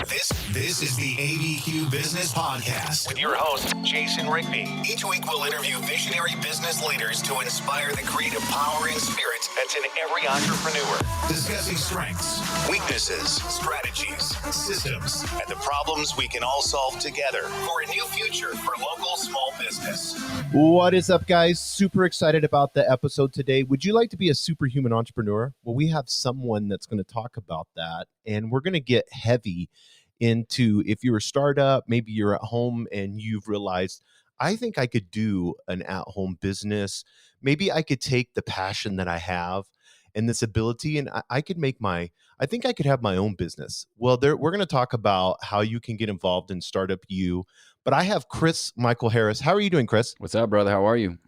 This is the ABQ Business Podcast with your host, Jason Rigby. Each week we'll interview visionary business leaders to inspire the creative power and spirit that's in every entrepreneur. Discussing strengths, weaknesses, strategies, systems, and the problems we can all solve together for a new future for local small business. What is up, guys? Super excited about the episode today. Would you like to be a superhuman entrepreneur? Well, we have someone that's going to talk about that, and we're going to get heavy into if you're a startup, maybe you're at home and you've realized, I think I could do an at-home business. Maybe I could take the passion that I have and this ability, and I could I think I could have my own business. Well, we're going to talk about how you can get involved in Startup U, but I have Chris Michael Harris. How are you doing, Chris? What's up, brother? How are you?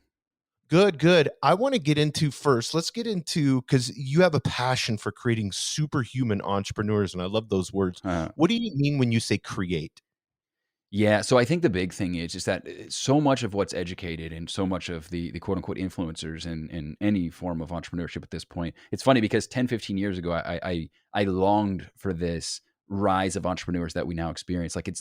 Good. I want to get into first, let's get into, because you have a passion for creating superhuman entrepreneurs, and I love those words. What do you mean when you say create? Yeah, so I think the big thing is that so much of what's educated and so much of the quote unquote influencers in any form of entrepreneurship at this point, it's funny because 10, 15 years ago, I longed for this rise of entrepreneurs that we now experience. Like it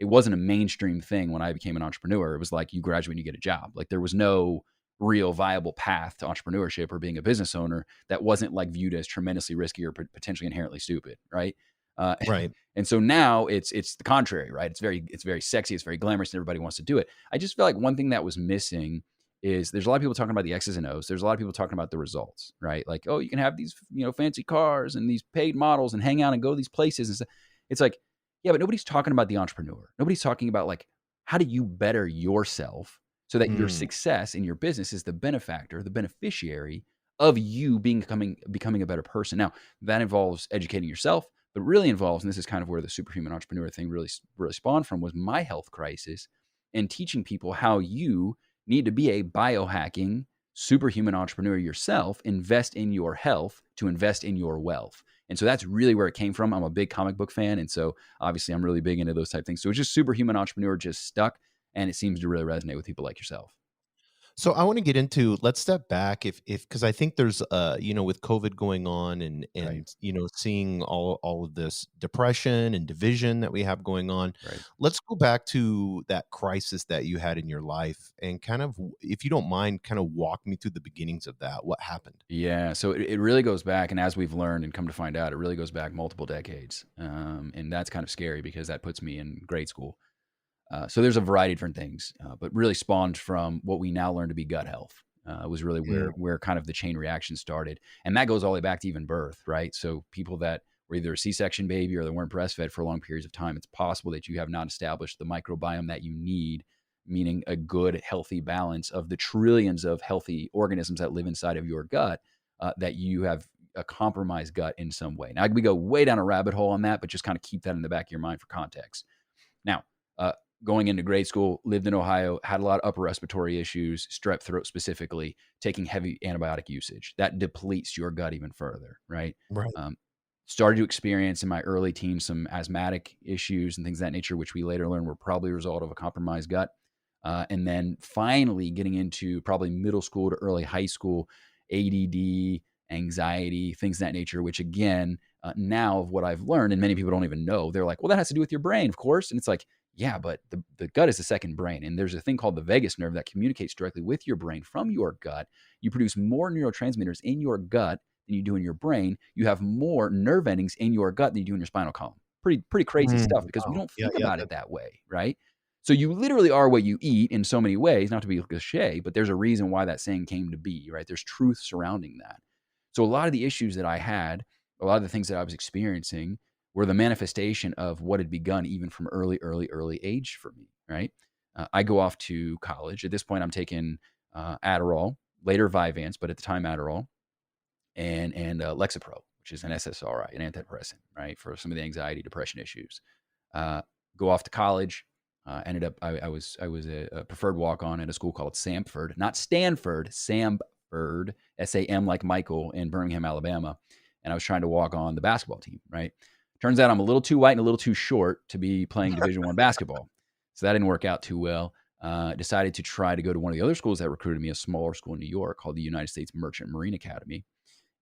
wasn't a mainstream thing when I became an entrepreneur. It was like you graduate and you get a job. Like there was no real viable path to entrepreneurship or being a business owner that wasn't like viewed as tremendously risky or potentially inherently stupid, right? Right. And so now it's the contrary, right? It's very sexy, it's very glamorous, and everybody wants to do it. I just feel like one thing that was missing is there's a lot of people talking about the X's and O's. There's a lot of people talking about the results, right? Like, oh, you can have these, fancy cars and these paid models and hang out and go to these places and stuff. It's like, yeah, but nobody's talking about the entrepreneur. Nobody's talking about like, how do you better yourself so that your success in your business is the benefactor, the beneficiary of you becoming a better person. Now, that involves educating yourself, but really involves, and this is kind of where the superhuman entrepreneur thing really spawned from, was my health crisis and teaching people how you need to be a biohacking superhuman entrepreneur yourself, invest in your health to invest in your wealth. And so that's really where it came from. I'm a big comic book fan. And so obviously I'm really big into those type of things. So it's just superhuman entrepreneur just stuck. And it seems to really resonate with people like yourself. So I want to get into, let's step back because I think there's, with COVID going on and Right. Seeing all of this depression and division that we have going on. Right. Let's go back to that crisis that you had in your life and kind of, if you don't mind, kind of walk me through the beginnings of that. What happened? Yeah. So it really goes back. And as we've learned and come to find out, it really goes back multiple decades. And that's kind of scary because that puts me in grade school. So there's a variety of different things, but really spawned from what we now learn to be gut health. Was really where kind of the chain reaction started. And that goes all the way back to even birth, right? So people that were either a C-section baby or they weren't breastfed for long periods of time, it's possible that you have not established the microbiome that you need, meaning a good, healthy balance of the trillions of healthy organisms that live inside of your gut, that you have a compromised gut in some way. Now, we go way down a rabbit hole on that, but just kind of keep that in the back of your mind for context. Now, going into grade school, lived in Ohio, had a lot of upper respiratory issues, strep throat specifically, taking heavy antibiotic usage. That depletes your gut even further, right? Right. Started to experience in my early teens some asthmatic issues and things of that nature, which we later learned were probably a result of a compromised gut. And then finally getting into probably middle school to early high school, ADD, anxiety, things of that nature, which again, now of what I've learned, and many people don't even know, they're like, well, that has to do with your brain, of course. And it's like, yeah, but the gut is the second brain. And there's a thing called the vagus nerve that communicates directly with your brain from your gut. You produce more neurotransmitters in your gut than you do in your brain. You have more nerve endings in your gut than you do in your spinal column. Pretty crazy stuff because we don't think about it that way, right? So you literally are what you eat in so many ways, not to be cliche, but there's a reason why that saying came to be, right? There's truth surrounding that. So a lot of the issues that I had, a lot of the things that I was experiencing were the manifestation of what had begun even from early age for me, right? I go off to college. At this point, I'm taking Adderall, later Vyvanse, but at the time Adderall, and Lexapro, which is an SSRI, an antidepressant, right, for some of the anxiety, depression issues. Go off to college. Ended up, I was a preferred walk-on at a school called Samford, not Stanford, Samford, S-A-M like Michael in Birmingham, Alabama. And I was trying to walk on the basketball team, right? Turns out I'm a little too white and a little too short to be playing Division I basketball. So that didn't work out too well. Decided to try to go to one of the other schools that recruited me, a smaller school in New York called the United States Merchant Marine Academy.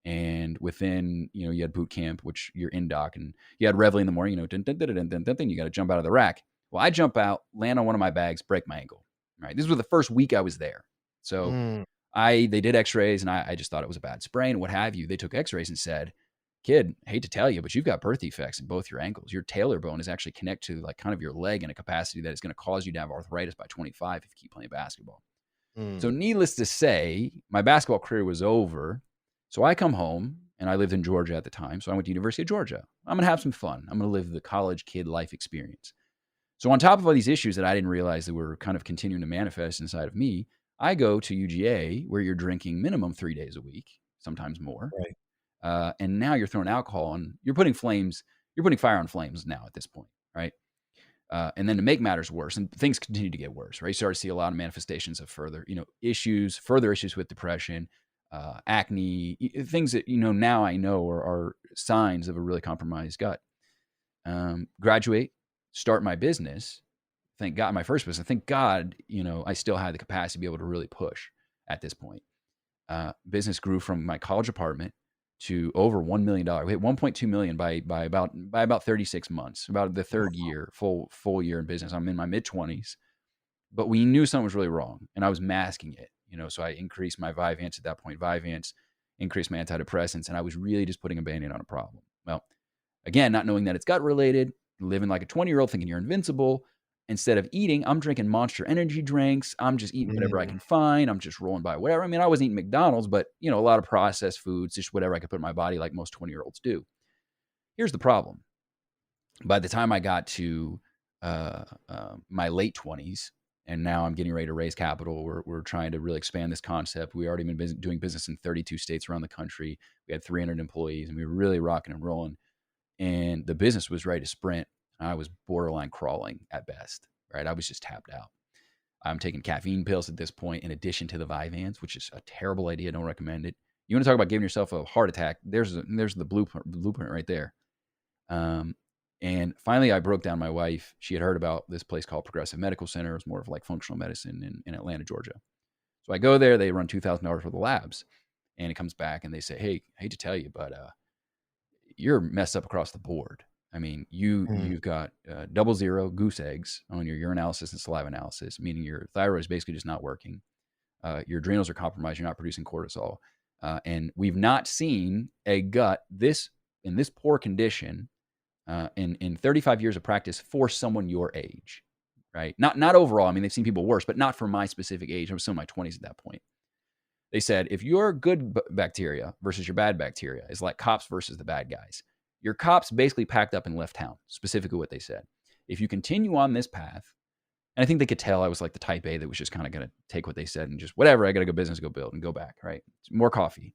And within, you had boot camp, which you're in doc, and you had Reveille in the morning, dun, dun, dun, dun, dun, dun, dun, you got to jump out of the rack. Well, I jump out, land on one of my bags, break my ankle. Right. This was the first week I was there. So they did x-rays, and I just thought it was a bad sprain, what have you. They took x-rays and said, kid, hate to tell you, but you've got birth defects in both your ankles. Your talar bone is actually connected to like kind of your leg in a capacity that is going to cause you to have arthritis by 25 if you keep playing basketball. So needless to say, my basketball career was over. So I come home, and I lived in Georgia at the time. So I went to University of Georgia. I'm going to have some fun. I'm going to live the college kid life experience. So on top of all these issues that I didn't realize that were kind of continuing to manifest inside of me, I go to UGA, where you're drinking minimum 3 days a week, sometimes more. Right. And now you're throwing alcohol on, you're putting fire on flames now at this point, right? And then to make matters worse, and things continue to get worse, right? You start to see a lot of manifestations of further issues with depression, acne, things that, now I know are signs of a really compromised gut. Graduate, start my business. Thank God, my first business. Thank God, I still had the capacity to be able to really push at this point. Business grew from my college apartment to over $1 million. We hit 1.2 million by about 36 months, about the third year, full year in business. I'm in my mid-20s, but we knew something was really wrong, and I was masking it. So I increased my Vyvanse at that point. Vyvanse increased my antidepressants, and I was really just putting a Band-Aid on a problem. Well, again, not knowing that it's gut related, living like a 20-year-old thinking you're invincible. Instead of eating, I'm drinking Monster energy drinks. I'm just eating whatever I can find. I'm just rolling by whatever. I mean, I wasn't eating McDonald's, but, a lot of processed foods, just whatever I could put in my body like most 20-year-olds do. Here's the problem. By the time I got to my late 20s, and now I'm getting ready to raise capital, we're trying to really expand this concept. We already been doing business in 32 states around the country. We had 300 employees, and we were really rocking and rolling. And the business was ready to sprint. I was borderline crawling at best, right? I was just tapped out. I'm taking caffeine pills at this point, in addition to the Vyvanse, which is a terrible idea. Don't recommend it. You want to talk about giving yourself a heart attack? There's the blueprint right there. And finally, I broke down my wife. She had heard about this place called Progressive Medical Center. It was more of like functional medicine in Atlanta, Georgia. So I go there. They run $2,000 for the labs, and it comes back, and they say, "Hey, I hate to tell you, but you're messed up across the board. I mean, you've got 00 goose eggs on your urinalysis and saliva analysis, meaning your thyroid is basically just not working. Your adrenals are compromised. You're not producing cortisol. And we've not seen a gut in this poor condition in 35 years of practice for someone your age, right? Not overall. I mean, they've seen people worse, but not for my specific age. I was still in my 20s at that point. They said, if your good bacteria versus your bad bacteria is like cops versus the bad guys, your cops basically packed up and left town, specifically what they said. If you continue on this path, and I think they could tell I was like the type A that was just kind of going to take what they said and just whatever, I got to go business, go build and go back, right? More coffee.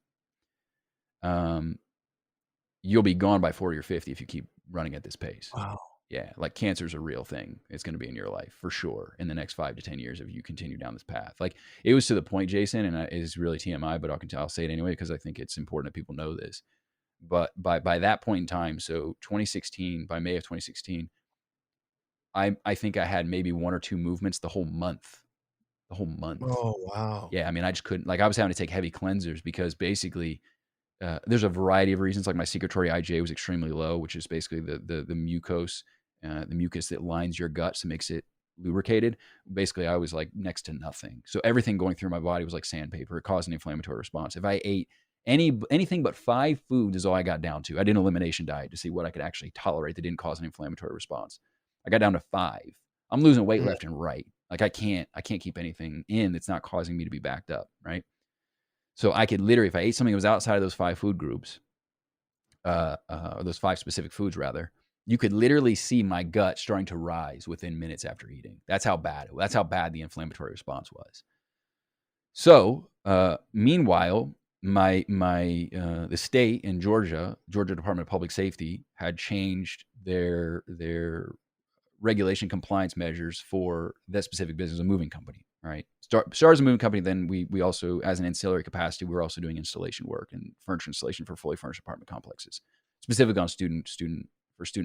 You'll be gone by 40 or 50 if you keep running at this pace. Wow. Yeah, like cancer's a real thing. It's going to be in your life for sure in the next 5 to 10 years if you continue down this path. Like it was to the point, Jason, and it is really TMI, but I'll say it anyway because I think it's important that people know this. But by that point in time, so 2016, by May of 2016, I think I had maybe 1 or 2 movements the whole month. Oh, wow. Yeah, I mean, I just couldn't. Like I was having to take heavy cleansers because basically there's a variety of reasons. Like my secretory IgA was extremely low, which is basically the mucose. The mucus that lines your gut, so makes it lubricated. Basically, I was like next to nothing. So everything going through my body was like sandpaper. It caused an inflammatory response. If I ate anything but 5 foods is all I got down to. I did an elimination diet to see what I could actually tolerate that didn't cause an inflammatory response. I got down to 5. I'm losing weight left and right. Like I can't keep anything in that's not causing me to be backed up, right? So I could literally, if I ate something that was outside of those 5 food groups, or those 5 specific foods rather, you could literally see my gut starting to rise within minutes after eating. That's how bad the inflammatory response was. So, meanwhile, the state in Georgia Department of Public Safety had changed their regulation compliance measures for that specific business, a moving company, right? Start as a moving company. Then we also, as an ancillary capacity, we're also doing installation work and furniture installation for fully furnished apartment complexes, specifically on student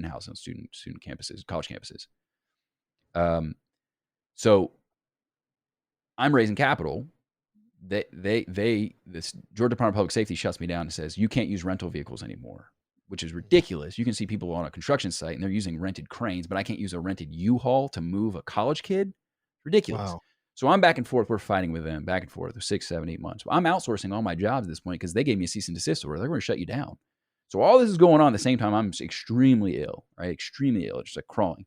housing, student campuses, college campuses. So I'm raising capital this Georgia Department of Public Safety shuts me down and says, you can't use rental vehicles anymore, which is ridiculous. You can see people on a construction site and they're using rented cranes, but I can't use a rented U-Haul to move a college kid. Ridiculous. Wow. So I'm back and forth. We're fighting with them back and forth for 6, 7, 8 months. I'm outsourcing all my jobs at this point because they gave me a cease and desist order. They're going to shut you down. So all this is going on at the same time. I'm extremely ill, right? Extremely ill. Just like crawling.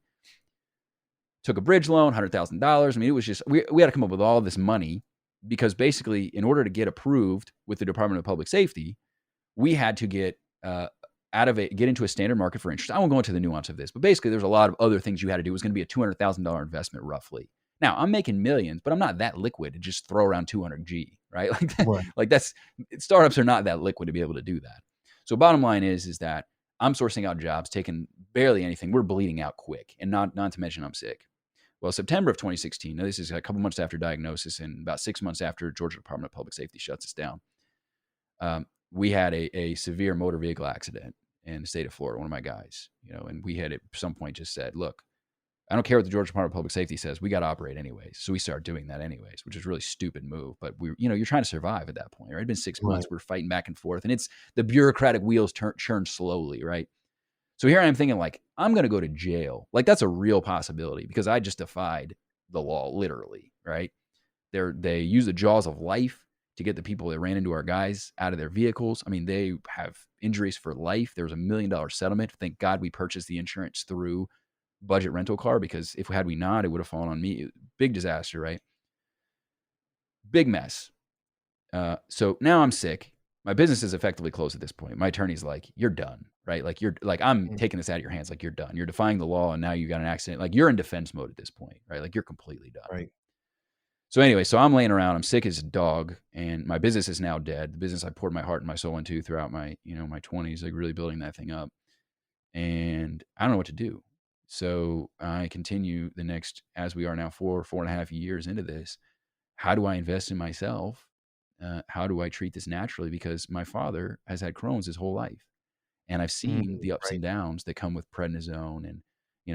Took a bridge loan, $100,000. I mean, it was just, we had to come up with all this money because basically in order to get approved with the Department of Public Safety, we had to get get into a standard market for interest. I won't go into the nuance of this, but basically there's a lot of other things you had to do. It was going to be a $200,000 investment roughly. Now I'm making millions, but I'm not that liquid to just throw around 200 G, right? Like that, Right. like startups are not that liquid to be able to do that. So bottom line is that I'm sourcing out jobs, taking barely anything. We're bleeding out quick, and not to mention I'm sick. Well, September of 2016, now this is a couple months after diagnosis and about 6 months after Georgia Department of Public Safety shuts us down. We had a severe motor vehicle accident in the state of Florida, one of my guys, and we had at some point just said, look, I don't care what the Georgia Department of Public Safety says. We got to operate anyways. So we started doing that anyways, which is a really stupid move. But you're trying to survive at that point, right? It'd been 6 months. We're fighting back and forth, and it's the bureaucratic wheels churn slowly, right? So here I am thinking, like, I'm going to go to jail. Like, that's a real possibility because I just defied the law, literally, right? They use the jaws of life to get the people that ran into our guys out of their vehicles. I mean, they have injuries for life. There was $1 million settlement. Thank God we purchased the insurance through budget rental car, because if we not, it would have fallen on me. Big disaster, right? Big mess. So now I'm sick. My business is effectively closed at this point. My attorney's like, you're done, right? Like I'm taking this out of your hands. Like, you're done. You're defying the law, and now you got an accident. Like, you're in defense mode at this point, right? Like, you're completely done. Right. So anyway, so I'm laying around. I'm sick as a dog, and my business is now dead. The business I poured my heart and my soul into throughout my, my 20s, like really building that thing up. And I don't know what to do. So I continue the next, as we are now 4.5 years into this. How do I invest in myself? How do I treat this naturally? Because my father has had Crohn's his whole life, and I've seen the ups and downs that come with prednisone and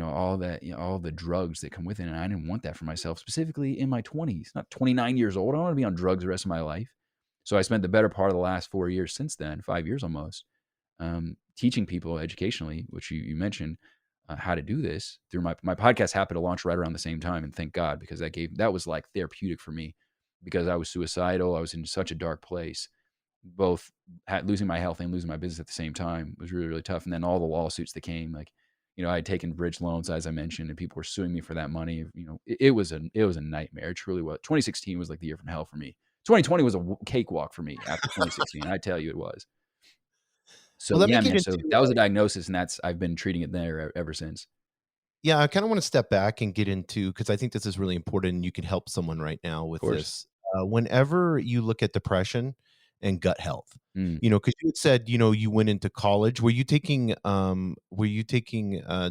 all that, all the drugs that come with it. And I didn't want that for myself, specifically in my 20s. Not 29 years old. I don't want to be on drugs the rest of my life. So I spent the better part of the last 4 years since then, 5 years almost, teaching people educationally, which you mentioned, how to do this through my podcast. Happened to launch right around the same time, and thank God, because that was like therapeutic for me, because I was suicidal. I was in such a dark place, both losing my health and losing my business at the same time. It was really, really tough. And then all the lawsuits that came, like, I had taken bridge loans, as I mentioned, and people were suing me for that money. It was a nightmare. It truly was. 2016 was like the year from hell for me. 2020 was a cakewalk for me after 2016. I tell you, it was. So well, yeah, man. So that was a diagnosis, and I've been treating it there ever since. Yeah, I kind of want to step back and get into, because I think this is really important, and you can help someone right now with this. Whenever you look at depression and gut health, because you had said, you went into college. Were you taking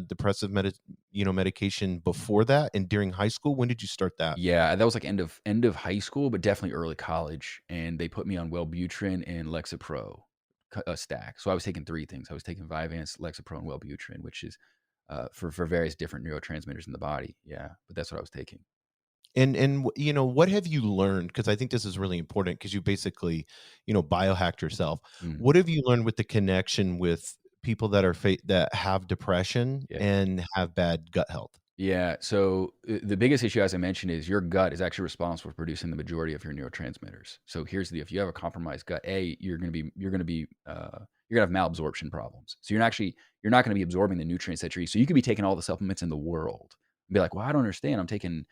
depressive medication before that, and during high school? When did you start that? Yeah, that was like end of high school, but definitely early college. And they put me on Wellbutrin and Lexapro, a stack. So I was taking 3 things. I was taking Vyvanse, Lexapro, and Wellbutrin, which is for various different neurotransmitters in the body. Yeah, but that's what I was taking. And what have you learned? Because I think this is really important, because you basically, biohacked yourself. What have you learned with the connection with people that that have depression and have bad gut health? Yeah. So the biggest issue, as I mentioned, is your gut is actually responsible for producing the majority of your neurotransmitters. So here's the, if you have a compromised gut, you're going to have malabsorption problems. So you're not going to be absorbing the nutrients that you're eating. So you could be taking all the supplements in the world and be like, well, I don't understand. I'm taking,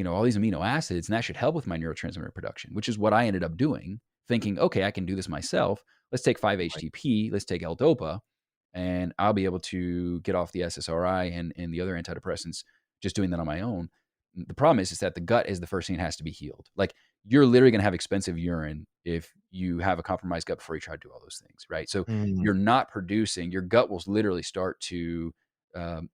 all these amino acids, and that should help with my neurotransmitter production, which is what I ended up doing, thinking, okay, I can do this myself. Let's take 5-HTP, let's take L-Dopa, and I'll be able to get off the SSRI and the other antidepressants, just doing that on my own. The problem is that the gut is the first thing that has to be healed. Like, you're literally going to have expensive urine if you have a compromised gut before you try to do all those things, right? So you're not producing, your gut will literally start to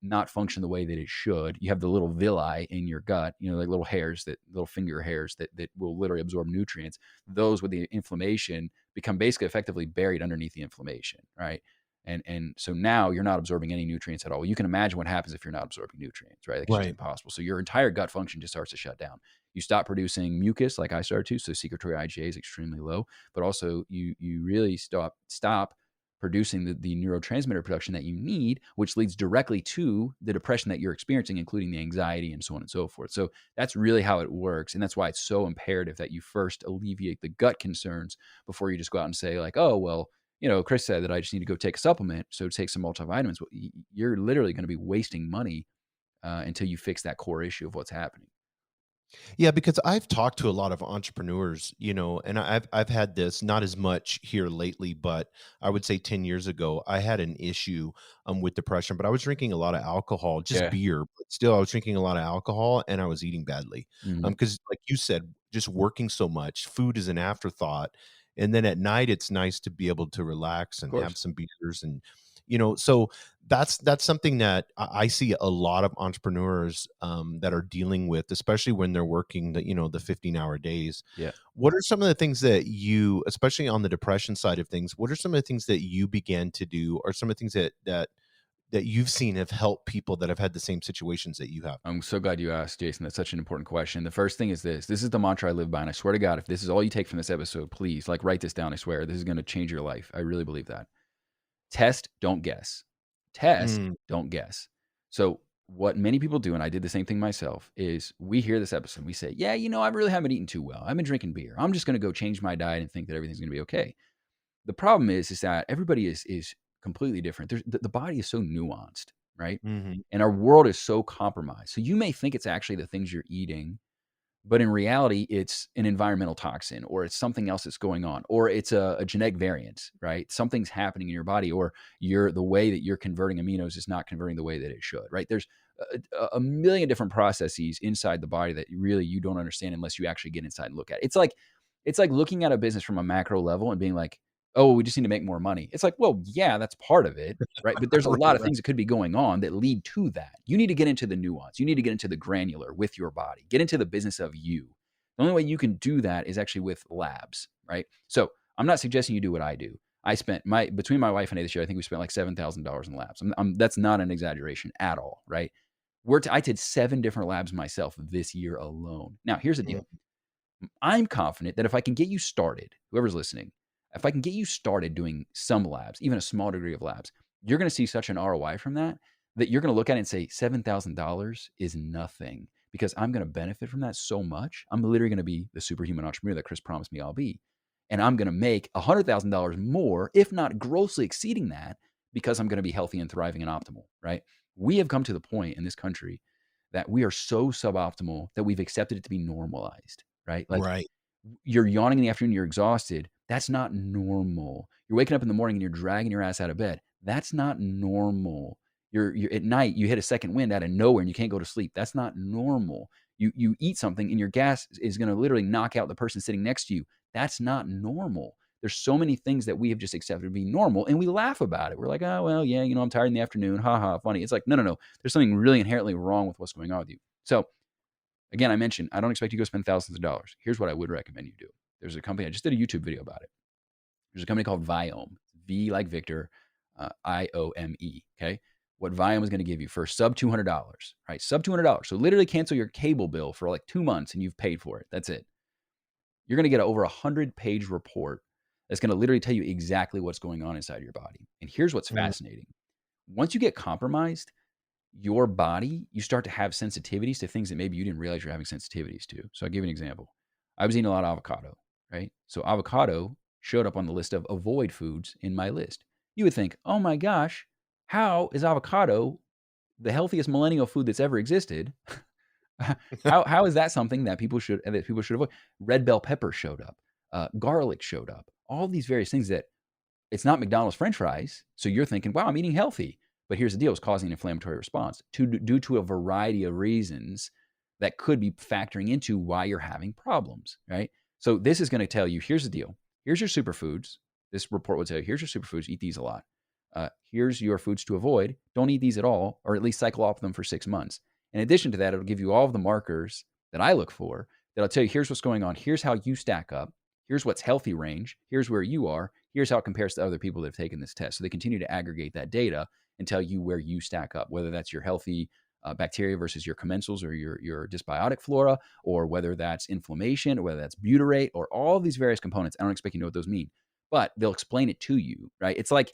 not function the way that it should. You have the little villi in your gut, like little hairs, little finger hairs that will literally absorb nutrients. Those with the inflammation become basically effectively buried underneath the inflammation, right? And so now you're not absorbing any nutrients at all. You can imagine what happens if you're not absorbing nutrients, right? It's just Right. impossible. So your entire gut function just starts to shut down. You stop producing mucus like I started to, so secretory IgA is extremely low, but also you really stop producing the neurotransmitter production that you need, which leads directly to the depression that you're experiencing, including the anxiety and so on and so forth. So that's really how it works. And that's why it's so imperative that you first alleviate the gut concerns before you just go out and say like, oh, well, Chris said that I just need to go take a supplement, so take some multivitamins. Well, you're literally going to be wasting money until you fix that core issue of what's happening. Yeah, because I've talked to a lot of entrepreneurs, and I've had this not as much here lately, but I would say 10 years ago, I had an issue with depression, but I was drinking a lot of alcohol, just Yeah. beer, but still I was drinking a lot of alcohol and I was eating badly. Hmm. Because like you said, just working so much, food is an afterthought. And then at night it's nice to be able to relax Of and have course. some beers and so that's something that I see a lot of entrepreneurs that are dealing with, especially when they're working the 15-hour days. Yeah. What are some of the things that you, especially on the depression side of things, what are some of the things that you began to do, or some of the things that you've seen have helped people that have had the same situations that you have? I'm so glad you asked, Jason. That's such an important question. The first thing is this. This is the mantra I live by. And I swear to God, if this is all you take from this episode, please write this down. I swear this is going to change your life. I really believe that. Test, don't guess. Test, Mm, don't guess. So what many people do, and I did the same thing myself, is we hear this episode. We say, yeah, I really haven't eaten too well. I've been drinking beer. I'm just going to go change my diet and think that everything's going to be okay. The problem is that everybody is completely different. The body is so nuanced, right? mhm. And our world is so compromised. So you may think it's actually the things you're eating, but in reality, it's an environmental toxin, or it's something else that's going on, or it's a genetic variant, right? Something's happening in your body, or the way that you're converting aminos is not converting the way that it should, right? There's a million different processes inside the body that really you don't understand unless you actually get inside and look at it. It's like looking at a business from a macro level and being like, oh, we just need to make more money. It's like, well, yeah, that's part of it, right? But there's a lot of Right. things that could be going on that lead to that. You need to get into the nuance. You need to get into the granular with your body. Get into the business of you. The only way you can do that is actually with labs, right? So I'm not suggesting you do what I do. I spent between my wife and I this year, I think we spent like $7,000 in labs. That's not an exaggeration at all, right? I did 7 different labs myself this year alone. Now, here's the Mm, deal. I'm confident that if I can get you started, whoever's listening, if I can get you started doing some labs, even a small degree of labs, you're going to see such an ROI from that you're going to look at it and say $7,000 is nothing, because I'm going to benefit from that so much. I'm literally going to be the superhuman entrepreneur that Chris promised me I'll be. And I'm going to make $100,000 more, if not grossly exceeding that, because I'm going to be healthy and thriving and optimal, right? We have come to the point in this country that we are so suboptimal that we've accepted it to be normalized, right? Like, right. you're yawning in the afternoon, you're exhausted. That's not normal. You're waking up in the morning and you're dragging your ass out of bed. That's not normal. You're at night, you hit a second wind out of nowhere and you can't go to sleep. That's not normal. You eat something and your gas is going to literally knock out the person sitting next to you. That's not normal. There's so many things that we have just accepted to be normal and we laugh about it. We're like, oh, well, yeah, I'm tired in the afternoon. Ha ha, funny. It's like, no. There's something really inherently wrong with what's going on with you. So again, I mentioned, I don't expect you to go spend thousands of dollars. Here's what I would recommend you do. There's a company, I just did a YouTube video about it. There's a company called Viome, V like Victor, IOME. Okay. What Viome is going to give you for sub $200, right? Sub $200. So literally cancel your cable bill for like 2 months and you've paid for it. That's it. You're going to get an over 100-page report that's going to literally tell you exactly what's going on inside your body. And here's what's Mm, fascinating. Once you get compromised, your body, you start to have sensitivities to things that maybe you didn't realize you're having sensitivities to. So I'll give you an example. I was eating a lot of avocado, right? So avocado showed up on the list of avoid foods in my list. You would think, oh my gosh, how is avocado the healthiest millennial food that's ever existed? How is that something that people should avoid? Red bell pepper showed up, garlic showed up, all these various things that it's not McDonald's French fries. So you're thinking, wow, I'm eating healthy. But here's the deal, it's causing an inflammatory response due to a variety of reasons that could be factoring into why you're having problems, right? So this is going to tell you, here's the deal. Here's your superfoods. This report will tell you, here's your superfoods. Eat these a lot. Here's your foods to avoid. Don't eat these at all, or at least cycle off them for 6 months. In addition to that, it'll give you all of the markers that I look for that'll tell you, here's what's going on. Here's how you stack up. Here's what's healthy range. Here's where you are. Here's how it compares to other people that have taken this test. So they continue to aggregate that data and tell you where you stack up, whether that's your healthy bacteria versus your commensals or your dysbiotic flora, or whether that's inflammation, or whether that's butyrate, or all these various components. I don't expect you to know what those mean, but they'll explain it to you, right? It's like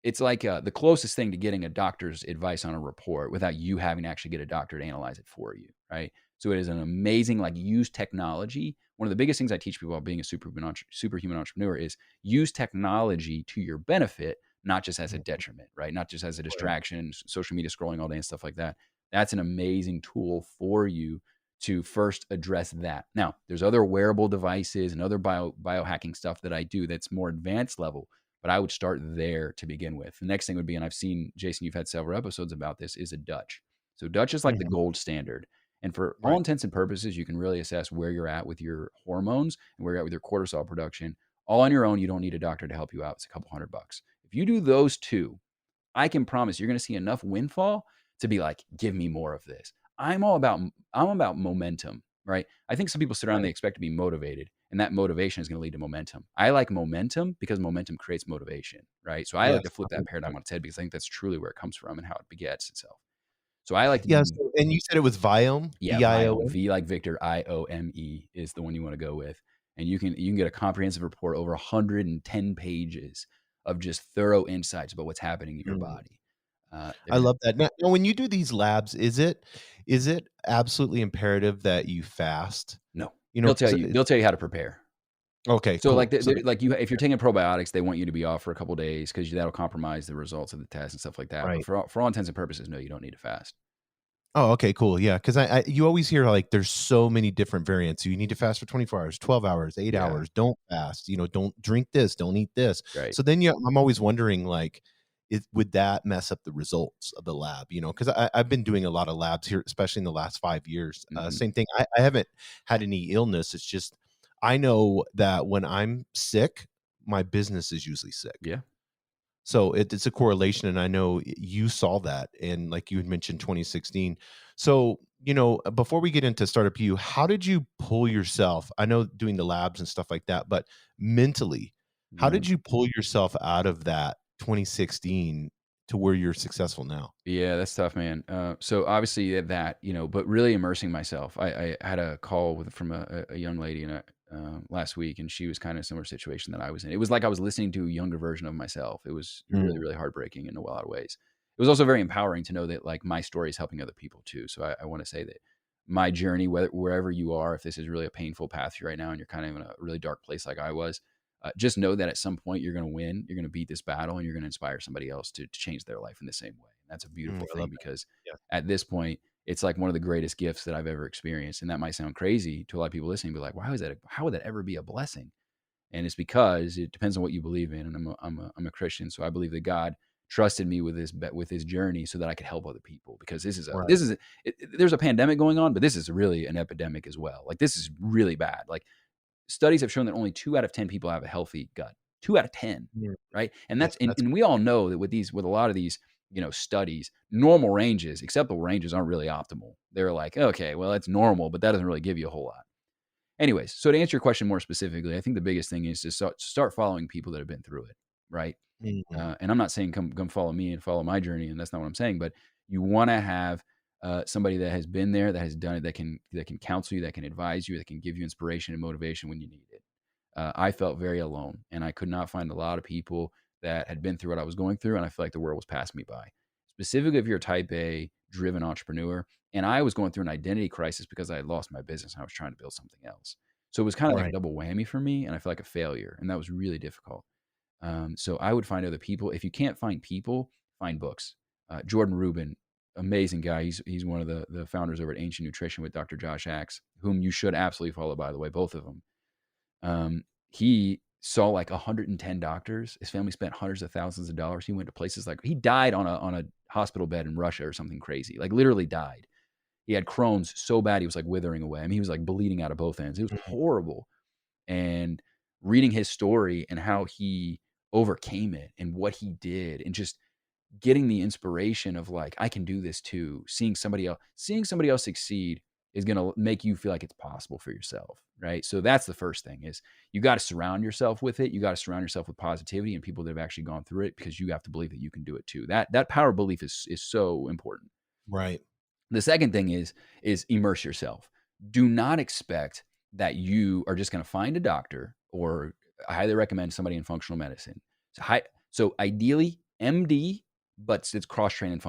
the closest thing to getting a doctor's advice on a report without you having to actually get a doctor to analyze it for you, right? So it is an amazing, like, use technology. One of the biggest things I teach people about being a superhuman entrepreneur is use technology to your benefit, not just as a detriment, right? Not just as a distraction, social media scrolling all day and stuff like that. That's an amazing tool for you to first address that. Now, there's other wearable devices and other biohacking stuff that I do that's more advanced level, but I would start there to begin with. The next thing would be, and I've seen, Jason, you've had several episodes about this, is a Dutch. So Dutch is like the gold standard. And for all intents and purposes, you can really assess where you're at with your hormones and where you're at with your cortisol production. All on your own. You don't need a doctor to help you out. It's a couple $100. If you do those two, I can promise you're going to see enough windfall to be like, give me more of this. I'm about momentum, right? I think some people sit around, they expect to be motivated, and that motivation is going to lead to momentum. I like momentum because momentum creates motivation, right? So I like to flip that paradigm on its head because I think that's truly where it comes from and how it begets itself. So I like to Yeah. So, and you said it was Viome? yeah, VIOM? V like Victor, IOME is the one you want to go with. And you can get a comprehensive report over 110 pages of just thorough insights about what's happening in your body. I love that. Now, when you do these labs, is it absolutely imperative that you fast? No, You know, they'll tell you how to prepare. okay, So cool. So, if you're taking probiotics, they want you to be off for a couple of days because that'll compromise the results of the test and stuff like that. But right. for all intents and purposes, no, you don't need to fast. Oh, okay, cool. Yeah, because you always hear like there's so many different variants. You need to fast for 24 hours, 12 hours, 8 Yeah. hours. Don't fast. Don't drink this. Don't eat this. Right. So then I'm always wondering like, would that mess up the results of the lab? Because I've been doing a lot of labs here, especially in the last 5 years. Same thing. I haven't had any illness. It's just I know that when I'm sick, my business is usually sick. Yeah. So it's a correlation, and I know you saw that, and like you had mentioned 2016. So, before we get into Startup U, how did you pull yourself? I know doing the labs and stuff like that, but mentally, how Mhm. did you pull yourself out of that 2016 to where you're successful now? Yeah, that's tough, man. So obviously that, but really immersing myself. I had a call from a young lady last week, and she was kind of a similar situation that I was in. It was like I was listening to a younger version of myself. It was really, really heartbreaking in a lot of ways. It was also very empowering to know that like my story is helping other people too. So I want to say that my journey, wherever you are, if this is really a painful path for you right now and you're kind of in a really dark place like I was, just know that at some point you're going to win, you're going to beat this battle, and you're going to inspire somebody else to change their life in the same way. And that's a beautiful I thing love that. because Yeah. at this point, it's like one of the greatest gifts that I've ever experienced. And that might sound crazy to a lot of people listening, but like, how would that ever be a blessing? And it's because it depends on what you believe in. And I'm a Christian, so I believe that God trusted me with this journey so that I could help other people, because there's a pandemic going on, but this is really an epidemic as well. Like, this is really bad. Like, studies have shown that only 2 out of 10 people have a healthy gut. 2 out of 10, right? And Yeah, and we all know that with a lot of these, studies, normal ranges, acceptable ranges aren't really optimal. They're like, okay, well, that's normal, but that doesn't really give you a whole lot. Anyways, so to answer your question more specifically, I think the biggest thing is to start following people that have been through it, right? And I'm not saying come follow me and follow my journey, and that's not what I'm saying, but you want to have somebody that has been there, that has done it, that can counsel you, that can advise you, that can give you inspiration and motivation when you need it. I felt very alone, and I could not find a lot of people that had been through what I was going through, and I feel like the world was passing me by. Specifically, if you're a type A driven entrepreneur, and I was going through an identity crisis because I had lost my business and I was trying to build something else. So it was kind of like a double whammy for me, and I felt like a failure, and that was really difficult. So I would find other people. If you can't find people, find books. Jordan Rubin, amazing guy. He's one of the founders over at Ancient Nutrition with Dr. Josh Axe, whom you should absolutely follow, by the way, both of them. He saw like 110 doctors. His family spent hundreds of thousands of dollars. He went to places like, he died on a hospital bed in Russia or something crazy, like literally died. He had Crohn's so bad he was like withering away. I mean, he was like bleeding out of both ends. It was horrible. And reading his story and how he overcame it and what he did, and just getting the inspiration of like, I can do this too. Seeing somebody else succeed is going to make you feel like it's possible for yourself, right? So that's the first thing is you got to surround yourself with it. You got to surround yourself with positivity and people that have actually gone through it, because you have to believe that you can do it too. That power of belief is so important. Right. The second thing is immerse yourself. Do not expect that you are just going to find a doctor, or I highly recommend somebody in functional medicine. So ideally MD, but it's cross-trained in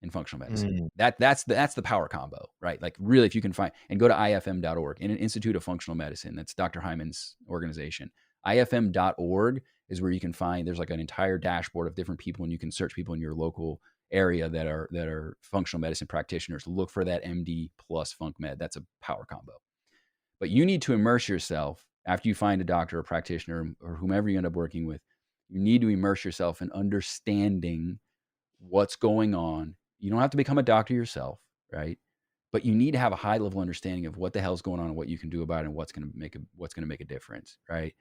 functional medicine. That's the power combo, right? Like really, if you can find, and go to ifm.org, in an Institute of Functional Medicine. That's Dr. Hyman's organization. ifm.org is where you can find, there's like an entire dashboard of different people, and you can search people in your local area that are functional medicine practitioners. Look for that MD plus Funk Med. That's a power combo. But you need to immerse yourself after you find a doctor or practitioner or whomever you end up working with. You need to immerse yourself in understanding what's going on. You don't have to become a doctor yourself, right? But you need to have a high level understanding of what the hell's going on and what you can do about it and what's going to make a difference, right?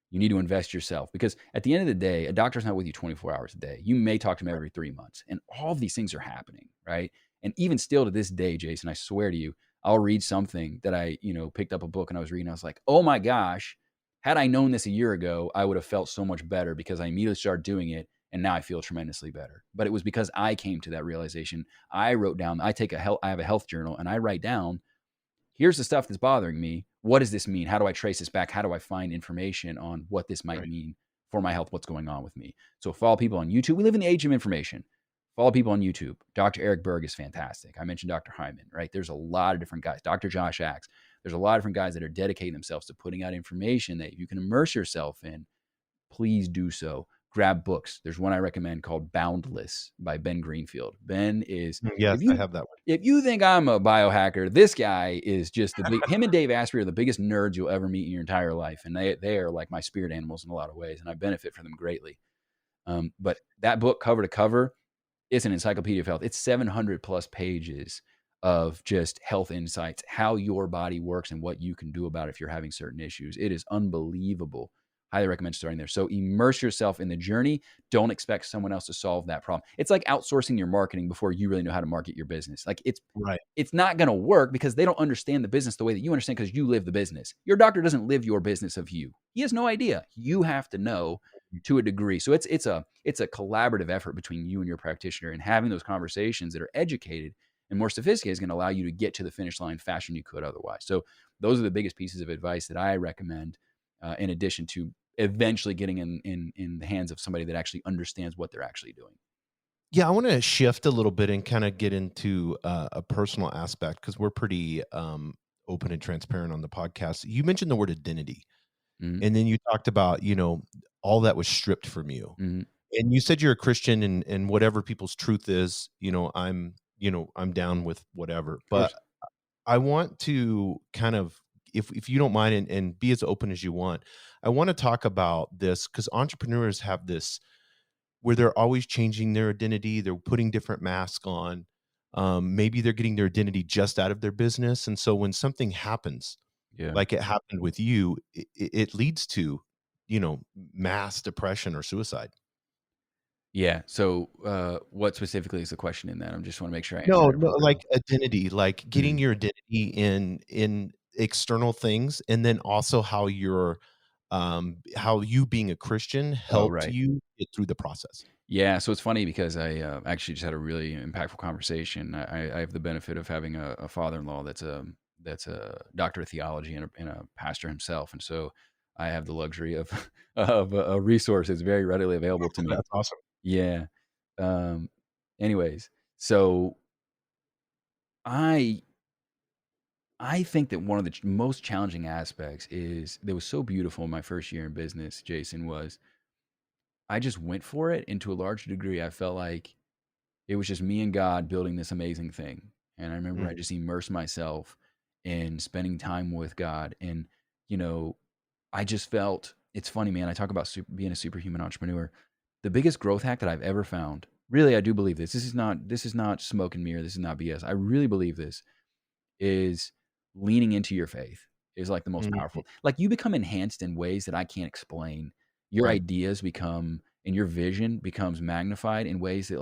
You need to invest yourself, because at the end of the day, a doctor's not with you 24 hours a day. You may talk to them every 3 months, and all of these things are happening, right? And even still to this day, Jason, I swear to you, I'll read something that I, picked up a book and I was reading. I was like, oh my gosh, had I known this a year ago, I would have felt so much better, because I immediately started doing it. And now I feel tremendously better. But it was because I came to that realization. I wrote down, I have a health journal, and I write down, here's the stuff that's bothering me. What does this mean? How do I trace this back? How do I find information on what this might mean for my health? What's going on with me? So follow people on YouTube. We live in the age of information. Follow people on YouTube. Dr. Eric Berg is fantastic. I mentioned Dr. Hyman, right? There's a lot of different guys. Dr. Josh Axe. There's a lot of different guys that are dedicating themselves to putting out information that you can immerse yourself in. Please do so. Grab books. There's one I recommend called Boundless by Ben Greenfield. Ben is, yes, I have that one. If you think I'm a biohacker, this guy is just him and Dave Asprey are the biggest nerds you'll ever meet in your entire life. And they are like my spirit animals in a lot of ways. And I benefit from them greatly. But that book, cover to cover, is an encyclopedia of health. It's 700 plus pages of just health insights, how your body works and what you can do about it if you're having certain issues. It is unbelievable. Highly recommend starting there. So immerse yourself in the journey. Don't expect someone else to solve that problem. It's like outsourcing your marketing before you really know how to market your business. Like it's not going to work, because they don't understand the business the way that you understand, because you live the business. Your doctor doesn't live your business of you. He has no idea. You have to know to a degree. So it's a collaborative effort between you and your practitioner, and having those conversations that are educated and more sophisticated is going to allow you to get to the finish line faster than you could otherwise. So those are the biggest pieces of advice that I recommend. In addition to eventually getting in the hands of somebody that actually understands what they're actually doing. Yeah, I want to shift a little bit and kind of get into a personal aspect, because we're pretty open and transparent on the podcast. You mentioned the word identity, and then you talked about, all that was stripped from you. And you said you're a Christian, and whatever people's truth is, I'm down with whatever. But I want to kind of, if you don't mind, and be as open as you want, I want to talk about this, because entrepreneurs have this where they're always changing their identity. They're putting different masks on. Maybe they're getting their identity just out of their business. And so when something happens, like it happened with you, it leads to, mass depression or suicide. Yeah. So what specifically is the question in that? I just want to make sure I answer No, it properly. like identity, like getting your identity in external things, and then also how you being a Christian helped you get through the process. Yeah. So it's funny, because I actually just had a really impactful conversation. I have the benefit of having a father-in-law that's a doctor of theology and a pastor himself. And so I have the luxury of a resource that's very readily available to me. That's awesome. Yeah. Anyways, so I think that one of the most challenging aspects that was so beautiful in my first year in business, Jason, was I just went for it. And to a large degree, I felt like it was just me and God building this amazing thing. And I remember I just immersed myself in spending time with God. And, I just felt, it's funny, man. I talk about being a superhuman entrepreneur. The biggest growth hack that I've ever found, really, I do believe this. This is not smoke and mirror. This is not BS. I really believe this is leaning into your faith is like the most powerful. Like, you become enhanced in ways that I can't explain. Your ideas become and your vision becomes magnified in ways that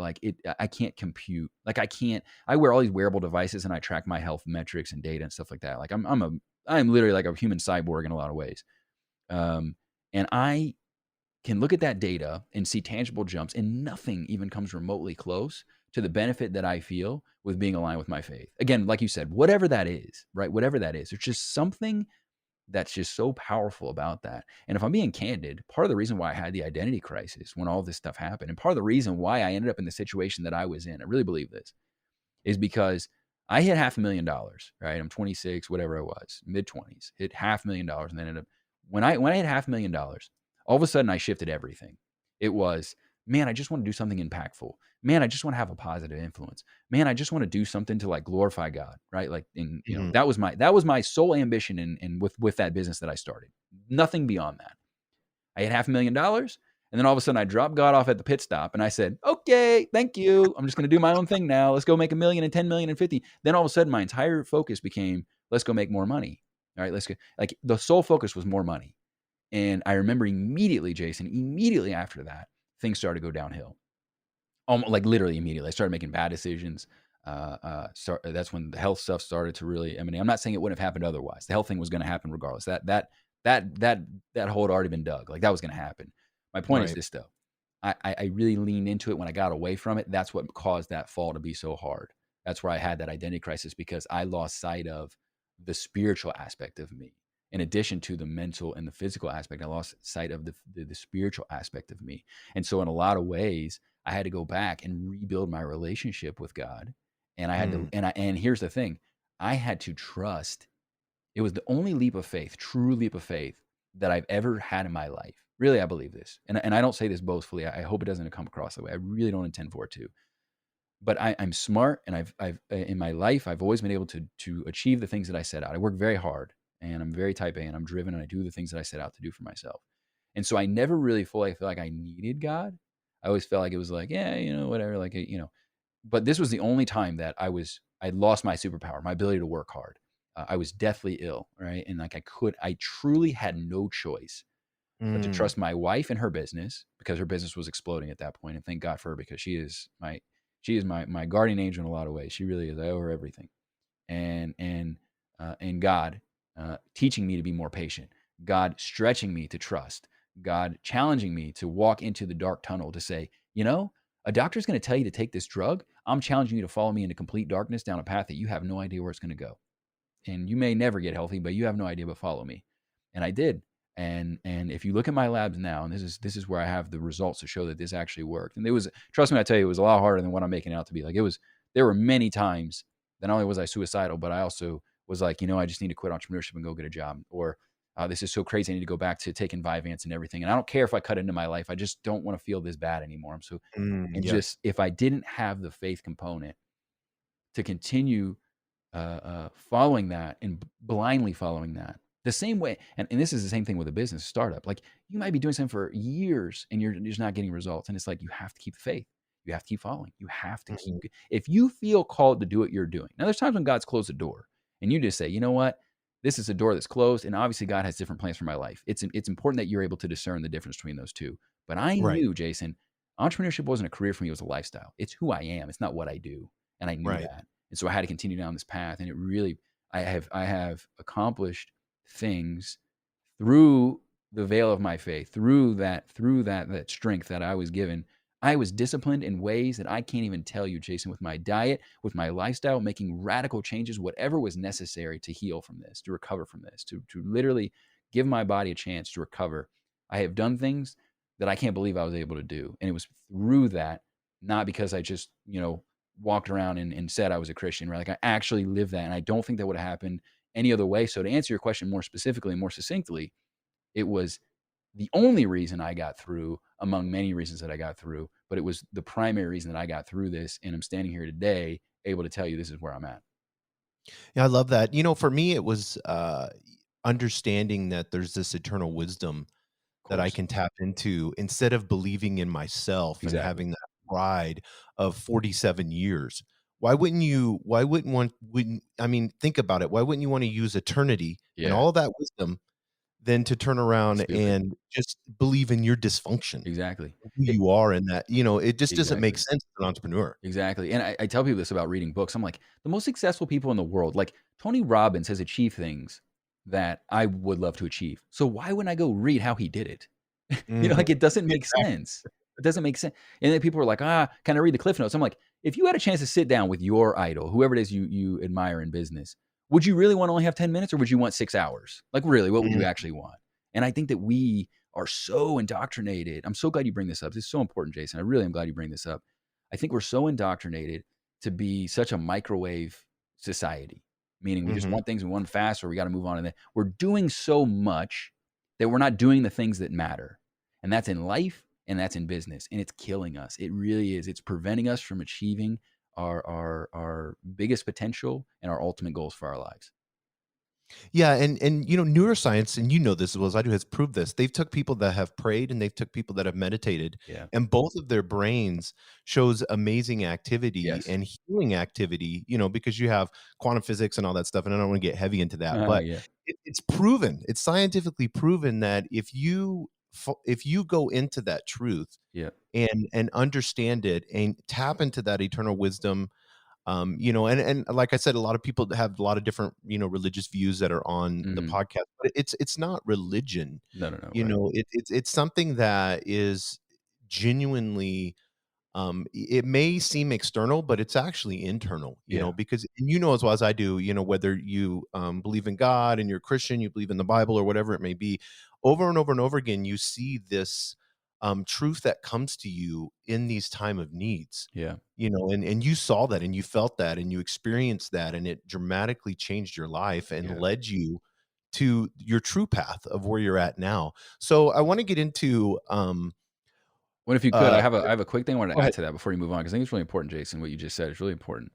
I can't compute. Like I wear all these wearable devices and I track my health metrics and data and stuff like that. Like I'm literally like a human cyborg in a lot of ways. And I can look at that data and see tangible jumps, and nothing even comes remotely close to the benefit that I feel with being aligned with my faith. Again, like you said, whatever that is, right? Whatever that is, there's just something that's just so powerful about that. And if I'm being candid, part of the reason why I had the identity crisis when all this stuff happened, and part of the reason why I ended up in the situation that I was in, I really believe this, is because I hit $500,000, right? I'm 26, whatever I was, mid 20s, hit $500,000, and then ended up when I hit $500,000, all of a sudden I shifted everything. It was, man, I just want to do something impactful. Man, I just want to have a positive influence. Man, I just want to do something to like glorify God, right? Like, and you know, that was my sole ambition, and with that business that I started, nothing beyond that. I had $500,000. And then all of a sudden I dropped God off at the pit stop and I said, okay, thank you. I'm just going to do my own thing now. Let's go make $1 million and 10 million and 50. Then all of a sudden my entire focus became, let's go make more money. All right, let's go. Like the sole focus was more money. And I remember immediately, Jason, immediately after that, things started to go downhill. Like literally immediately. I started making bad decisions. That's when the health stuff started to really emanate. I'm not saying it wouldn't have happened otherwise. The health thing was going to happen regardless. That hole had already been dug. Like that was going to happen. My point is this though. I really leaned into it when I got away from it. That's what caused that fall to be so hard. That's where I had that identity crisis, because I lost sight of the spiritual aspect of me. In addition to the mental and the physical aspect, I lost sight of the spiritual aspect of me. And so in a lot of ways, I had to go back and rebuild my relationship with God. And I had to, and here's the thing, I had to trust. It was the only leap of faith, true leap of faith that I've ever had in my life. Really, I believe this. And I don't say this boastfully. I hope it doesn't come across that way. I really don't intend for it to. But I'm smart, and I've in my life, I've always been able to achieve the things that I set out. I work very hard, and I'm very type A, and I'm driven, and I do the things that I set out to do for myself. And so I never really fully feel like I needed God. I always felt like it was like, yeah, you know, whatever, like, you know. But this was the only time that I lost my superpower, my ability to work hard. I was deathly ill, right? And like I truly had no choice but to trust my wife and her business, because her business was exploding at that point. And thank God for her, because she is my guardian angel in a lot of ways. She really is. I owe her everything. And God teaching me to be more patient, God stretching me to trust, God challenging me to walk into the dark tunnel to say, you know, a doctor's going to tell you to take this drug. I'm challenging you to follow me into complete darkness down a path that you have no idea where it's going to go. And you may never get healthy, but you have no idea, but follow me. And I did. And if you look at my labs now, and this is where I have the results to show that this actually worked. And it was, trust me, I tell you, it was a lot harder than what I'm making it out to be. Like there were many times that not only was I suicidal, but I also was like, you know, I just need to quit entrepreneurship and go get a job. Or this is so crazy, I need to go back to taking Vyvanse and everything. And I don't care if I cut into my life. I just don't want to feel this bad anymore. Just, if I didn't have the faith component to continue following that and blindly following that, the same way, and this is the same thing with a business startup. Like you might be doing something for years and you're just not getting results. And it's like, you have to keep the faith. You have to keep following. You have to keep, if you feel called to do what you're doing. Now there's times when God's closed a door and you just say, you know what, this is a door that's closed. And obviously God has different plans for my life. It's important that you're able to discern the difference between those two. But I knew, Jason, entrepreneurship wasn't a career for me. It was a lifestyle. It's who I am. It's not what I do. And I knew that. And so I had to continue down this path. And it really, I have accomplished things through the veil of my faith, through that strength that I was given. I was disciplined in ways that I can't even tell you, Jason, with my diet, with my lifestyle, making radical changes, whatever was necessary to heal from this, to recover from this, to literally give my body a chance to recover. I have done things that I can't believe I was able to do. And it was through that, not because I just, you know, walked around and said I was a Christian, right? Like I actually lived that. And I don't think that would have happened any other way. So to answer your question more specifically, more succinctly, it was the only reason I got through among many reasons that I got through, but it was the primary reason that I got through this. And I'm standing here today able to tell you this is where I'm at. Yeah, I love that. You know, for me, it was understanding that there's this eternal wisdom that I can tap into instead of believing in myself and having that pride of 47 years. I mean, think about it. Why wouldn't you want to use eternity and all that wisdom than to turn It's around stupid. and just believe in your dysfunction, Exactly. who It you are, and that, it just doesn't make exactly. sense as an entrepreneur. Exactly. And I tell people this about reading books. I'm like, the most successful people in the world, like Tony Robbins has achieved things that I would love to achieve. So why wouldn't I go read how he did it? Mhm. Like it doesn't make Exactly. sense. It doesn't make sense. And then people are like, can I read the cliff notes? I'm like, if you had a chance to sit down with your idol, whoever it is you admire in business, would you really want to only have 10 minutes or would you want 6 hours? Like really, what would you Mhm. actually want? And I think that we are so indoctrinated. I'm so glad you bring this up. This is so important, Jason. I really am glad you bring this up. I think we're so indoctrinated to be such a microwave society, meaning we just Mhm. want things, we want fast, or we got to move on. And then we're doing so much that we're not doing the things that matter. And that's in life and that's in business. And it's killing us. It really is. It's preventing us from achieving our biggest potential and our ultimate goals for our lives. Yeah, and neuroscience, and this as well as I do, has proved this. They've took people that have prayed and they've took people that have meditated, Yeah. and both of their brains shows amazing activity Yes. and healing activity, because you have quantum physics and all that stuff, and I don't want to get heavy into that, but Yeah. it's proven, it's scientifically proven that if you go into that truth Yeah. and understand it and tap into that eternal wisdom, and like I said, a lot of people have a lot of different, religious views that are on the Hmm. podcast, but it's not religion. No, no, no. Right. It's something that is genuinely, it may seem external, but it's actually internal, Yeah. because, and as well as I do, whether you believe in God and you're a Christian, you believe in the Bible or whatever it may be, over and over and over again, you see this truth that comes to you in these time of needs, Yeah. and you saw that and you felt that and you experienced that, and it dramatically changed your life and Yeah. led you to your true path of where you're at now. So I want to get into Well, if you could, uh I have a quick thing I wanted go to add ahead. to that before you move on, because I think it's really important, Jason, what you just said. It's really important.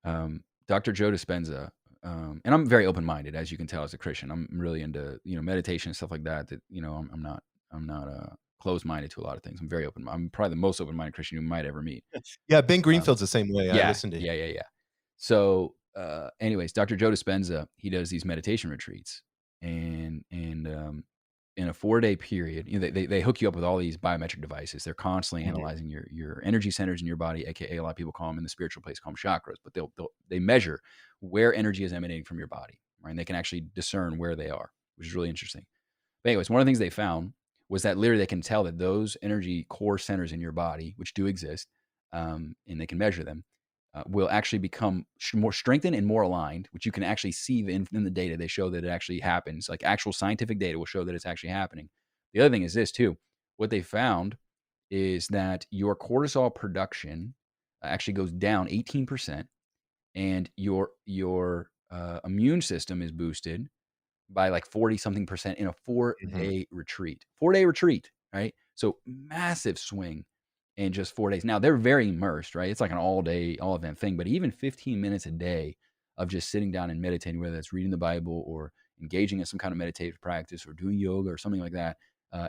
Dr. Joe Dispenza, and I'm very open minded, as you can tell, as a Christian. I'm really into meditation and stuff like that. That I'm not closed minded to a lot of things. I'm very open. I'm probably the most open minded Christian you might ever meet. Yeah, Ben Um, Greenfield's the same way. I yeah, listened to him. yeah, yeah, yeah. So, anyways, Dr. Joe Dispenza, he does these meditation retreats, and in a 4-day period, they hook you up with all these biometric devices. They're constantly Mhm, analyzing your energy centers in your body, aka a lot of people call them in the spiritual place, call them chakras, but they measure where energy is emanating from your body, right? And they can actually discern where they are, which is really interesting. But anyways, one of the things they found was that literally they can tell that those energy core centers in your body, which do exist, and they can measure them, will actually become more strengthened and more aligned, which you can actually see in the data. They show that it actually happens. Like actual scientific data will show that it's actually happening. The other thing is this too. What they found is that your cortisol production actually goes down 18%, and your immune system is boosted by like 40 something percent in a four mhm, day retreat. 4-day retreat, right? So massive swing in just 4 days. Now they're very immersed, right? It's like an all day, all event thing, but even 15 minutes a day of just sitting down and meditating, whether that's reading the Bible or engaging in some kind of meditative practice or doing yoga or something like that,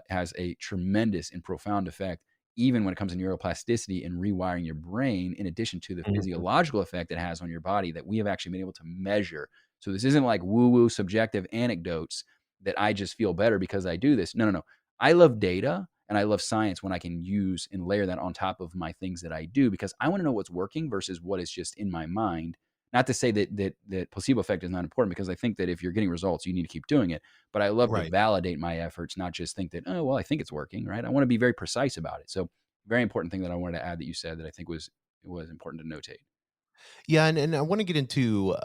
has a tremendous and profound effect, even when it comes to neuroplasticity and rewiring your brain, in addition to the mhm. physiological effect it has on your body that we have actually been able to measure. So this isn't like woo-woo subjective anecdotes that I just feel better because I do this. No, no, no. I love data and I love science when I can use and layer that on top of my things that I do, because I want to know what's working versus what is just in my mind. Not to say that placebo effect is not important, because I think that if you're getting results, you need to keep doing it. But I love to Right. validate my efforts, not just think that, oh, well, I think it's working, right? I want to be very precise about it. So very important thing that I wanted to add that you said that I think was important to notate. Yeah, and I wanna get into,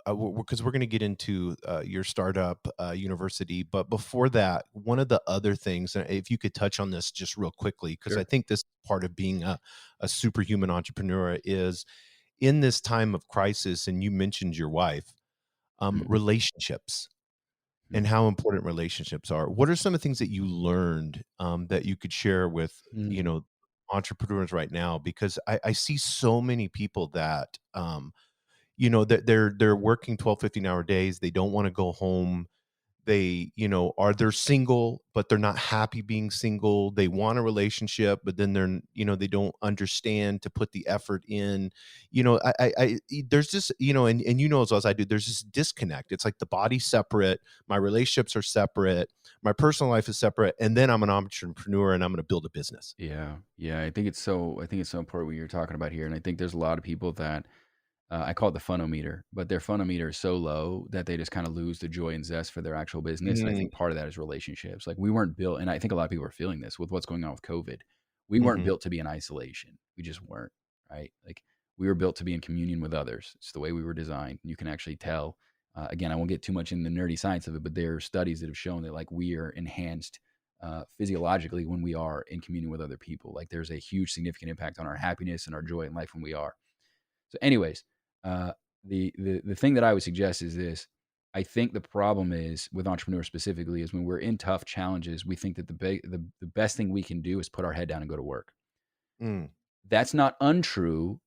because we're gonna get into, your startup, university, but before that, one of the other things, and if you could touch on this just real quickly, because I Sure. think this part of being a superhuman entrepreneur is in this time of crisis, and you mentioned your wife, Mhm. relationships and Mhm. how important relationships are. What are some of the things that you learned, that you could share with, Mhm. entrepreneurs right now? Because I see so many people that, that they're working 12, 15-hour days. They don't want to go home. They, are they're single, but they're not happy being single. They want a relationship, but then they're, they don't understand to put the effort in. There's this, and as well as I do, there's this disconnect. It's like the body's separate, my relationships are separate, my personal life is separate, and then I'm an entrepreneur and I'm going to build a business. Yeah. Yeah. I think it's so important what you're talking about here. And I think there's a lot of people that I call it the funometer, but their funometer is so low that they just kind of lose the joy and zest for their actual business. And I think part of that is relationships. Like we weren't built, and I think a lot of people are feeling this with what's going on with COVID. We weren't Mm-hmm. built to be in isolation. We just weren't, right? Like we were built to be in communion with others. It's the way we were designed. You can actually tell. Again, I won't get too much in the nerdy science of it, but there are studies that have shown that like we are enhanced physiologically when we are in communion with other people. Like there's a huge significant impact on our happiness and our joy in life when we are. So, anyways, uh, the thing that I would suggest is this. I think the problem is with entrepreneurs specifically is when we're in tough challenges, we think that the best thing we can do is put our head down and go to work. Mm. That's not untrue,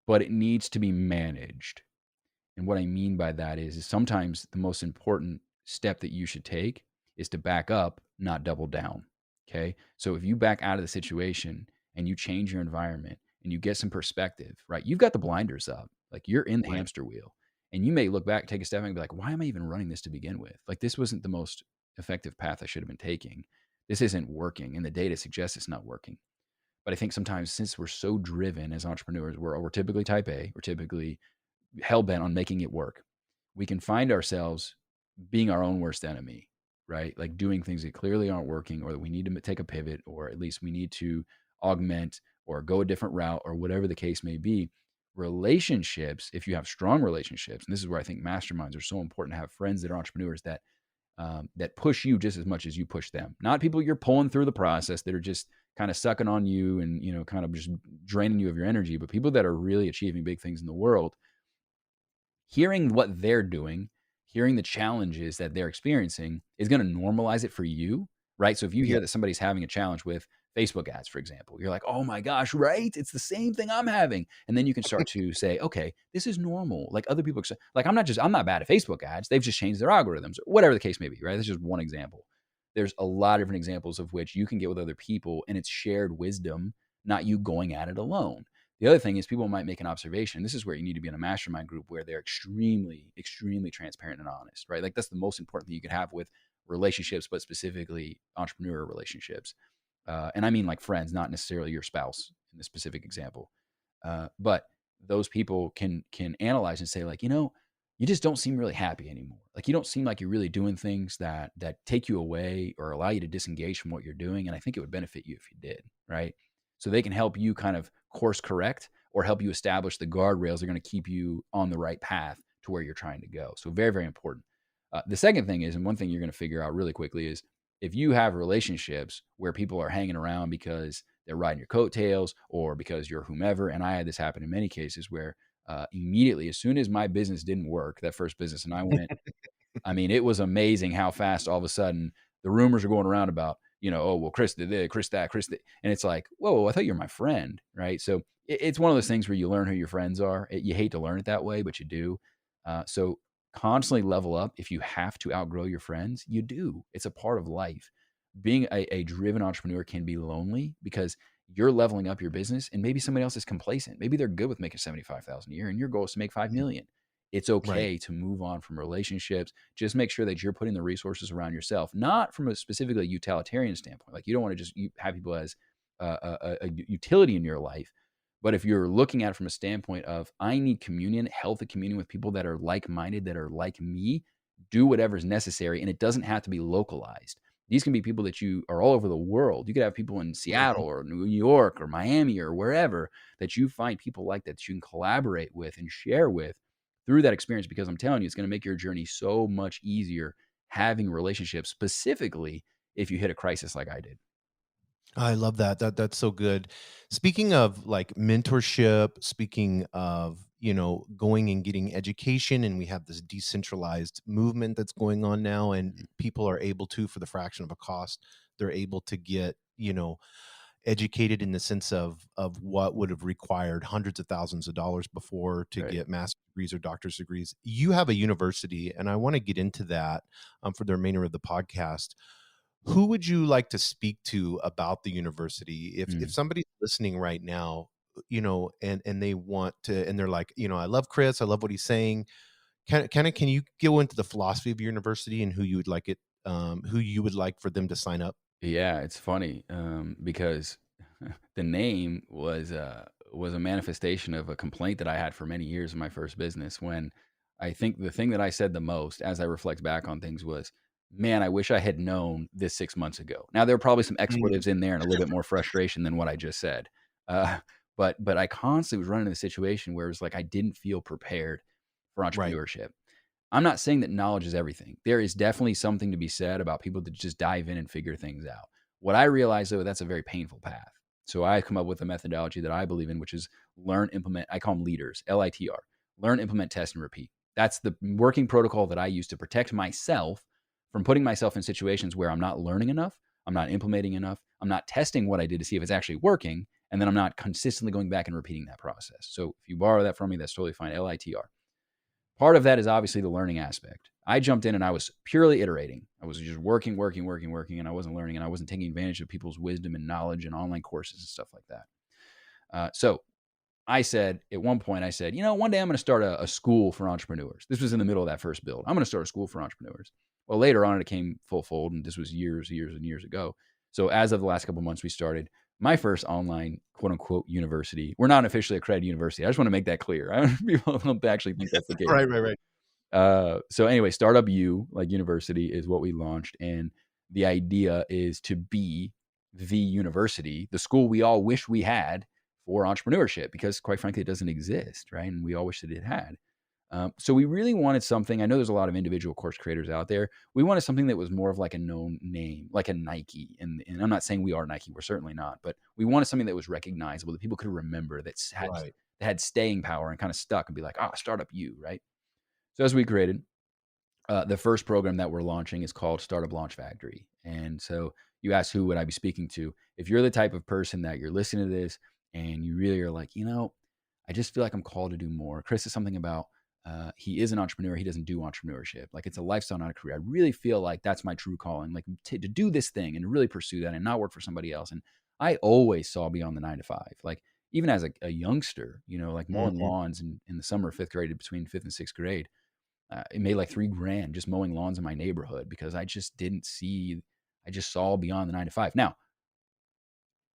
but it needs to be managed. And what I mean by that is sometimes the most important step that you should take is to back up, not double down. Okay. So if you back out of the situation and you change your environment and you get some perspective, right? You've got the blinders up, like you're in the Right. hamster wheel. And you may look back, take a step and be like, why am I even running this to begin with? Like, this wasn't the most effective path I should have been taking. This isn't working. And the data suggests it's not working. But I think sometimes since we're so driven as entrepreneurs, we're typically type A, we're typically hell bent on making it work. We can find ourselves being our own worst enemy, right? Like doing things that clearly aren't working, or that we need to take a pivot, or at least we need to augment or go a different route, or whatever the case may be. Relationships, if you have strong relationships, and this is where I think masterminds are so important to have friends that are entrepreneurs that push you just as much as you push them. Not people you're pulling through the process that are just kind of sucking on you and kind of just draining you of your energy, but people that are really achieving big things in the world. Hearing what they're doing, hearing the challenges that they're experiencing is going to normalize it for you, right? So if you Yeah. hear that somebody's having a challenge with Facebook ads, for example, you're like, oh my gosh, right? It's the same thing I'm having. And then you can start to say, okay, this is normal. Like other people, like I'm not bad at Facebook ads. They've just changed their algorithms, or whatever the case may be, right? That's just one example. There's a lot of different examples of which you can get with other people, and it's shared wisdom, not you going at it alone. The other thing is people might make an observation. This is where you need to be in a mastermind group where they're extremely, extremely transparent and honest, right? Like that's the most important thing you could have with relationships, but specifically entrepreneur relationships. And I mean like friends, not necessarily your spouse in this specific example. But those people can analyze and say like, you just don't seem really happy anymore. Like you don't seem like you're really doing things that take you away or allow you to disengage from what you're doing. And I think it would benefit you if you did, right? So they can help you kind of course correct or help you establish the guardrails that are going to keep you on the right path to where you're trying to go. So very, very important. The second thing is, and one thing you're going to figure out really quickly is if you have relationships where people are hanging around because they're riding your coattails or because you're whomever. And I had this happen in many cases where immediately, as soon as my business didn't work, that first business, and I went, I mean, it was amazing how fast all of a sudden the rumors are going around about, oh, well, Chris did this, Chris that, Chris that. And it's like, whoa, I thought you were my friend, right? So it's one of those things where you learn who your friends are. You hate to learn it that way, but you do. So constantly level up. If you have to outgrow your friends, you do. It's a part of life. Being a driven entrepreneur can be lonely because you're leveling up your business and maybe somebody else is complacent. Maybe they're good with making 75,000 a year and your goal is to make 5 million. It's Right. okay to move on from relationships. Just make sure that you're putting the resources around yourself, not from a specifically utilitarian standpoint. Like you don't want to just have people as a utility in your life. But if you're looking at it from a standpoint of, I need communion, healthy communion with people that are like-minded, that are like me, do whatever is necessary. And it doesn't have to be localized. These can be people that you are all over the world. You could have people in Seattle or New York or Miami or wherever that you find people like that you can collaborate with and share with through that experience, because I'm telling you, it's going to make your journey so much easier having relationships, specifically if you hit a crisis like I did. I love that. That's so good. Speaking of like mentorship, speaking of, going and getting education, and we have this decentralized movement that's going on now, and people are able to, for the fraction of a cost, they're able to get, educated in the sense of what would have required hundreds of thousands of dollars before to Right. get master's degrees or doctor's degrees. You have a university, and I want to get into that for the remainder of the podcast. Who would you like to speak to about the university? If Mm. somebody's listening right now, and they want to, and they're like, I love Chris, I love what he's saying. Can you go into the philosophy of your university and who you would like for them to sign up? Yeah, it's funny because the name was a manifestation of a complaint that I had for many years in my first business. When I think the thing that I said the most, as I reflect back on things, was, "Man, I wish I had known this 6 months ago." Now there are probably some Mm, expletives in there and a little bit more frustration than what I just said, uh, but I constantly was running into the situation where it was like I didn't feel prepared for right. entrepreneurship. I'm not saying that knowledge is everything. There is definitely something to be said about people that just dive in and figure things out. What I realize, though, that's a very painful path. So I come up with a methodology that I believe in, which is learn, implement. I call them leaders, LITR. Learn, implement, test, and repeat. That's the working protocol that I use to protect myself from putting myself in situations where I'm not learning enough, I'm not implementing enough, I'm not testing what I did to see if it's actually working, and then I'm not consistently going back and repeating that process. So if you borrow that from me, that's totally fine. LITR. Part of that is obviously the learning aspect. I jumped in and I was purely iterating. I was just working, and I wasn't learning, and I wasn't taking advantage of people's wisdom and knowledge and online courses and stuff like that. So I said, at one point, I said, one day I'm going to start a school for entrepreneurs. This was in the middle of that first build. I'm going to start a school for entrepreneurs. Well, later on, it came full fold, and this was years and years ago. So as of the last couple of months, we started my first online, quote unquote, university. We're not officially accredited university. I just want to make that clear. People don't actually think that's the case. Right. So anyway, Startup U, like university, is what we launched. And the idea is to be the university, the school we all wish we had for entrepreneurship, because quite frankly, it doesn't exist, right? And we all wish that it had. So we really wanted something. I know there's a lot of individual course creators out there. We wanted something that was more of like a known name, like a Nike. And I'm not saying we are Nike. We're certainly not. But we wanted something that was recognizable, that people could remember, that Right. had staying power and kind of stuck and be like, Startup U, right? So as we created, the first program that we're launching is called Startup Launch Factory. And so you asked, who would I be speaking to? If you're the type of person that you're listening to this and you really are like, I just feel like I'm called to do more. Chris is something about, he is an entrepreneur. He doesn't do entrepreneurship. Like, it's a lifestyle, not a career. I really feel like that's my true calling, like to do this thing and really pursue that and not work for somebody else. And I always saw beyond the 9 to 5, like even as a youngster, like mowing Mhm. lawns in the summer of fifth grade, between fifth and sixth grade. It made like $3,000 just mowing lawns in my neighborhood, because I just saw beyond the 9 to 5. Now,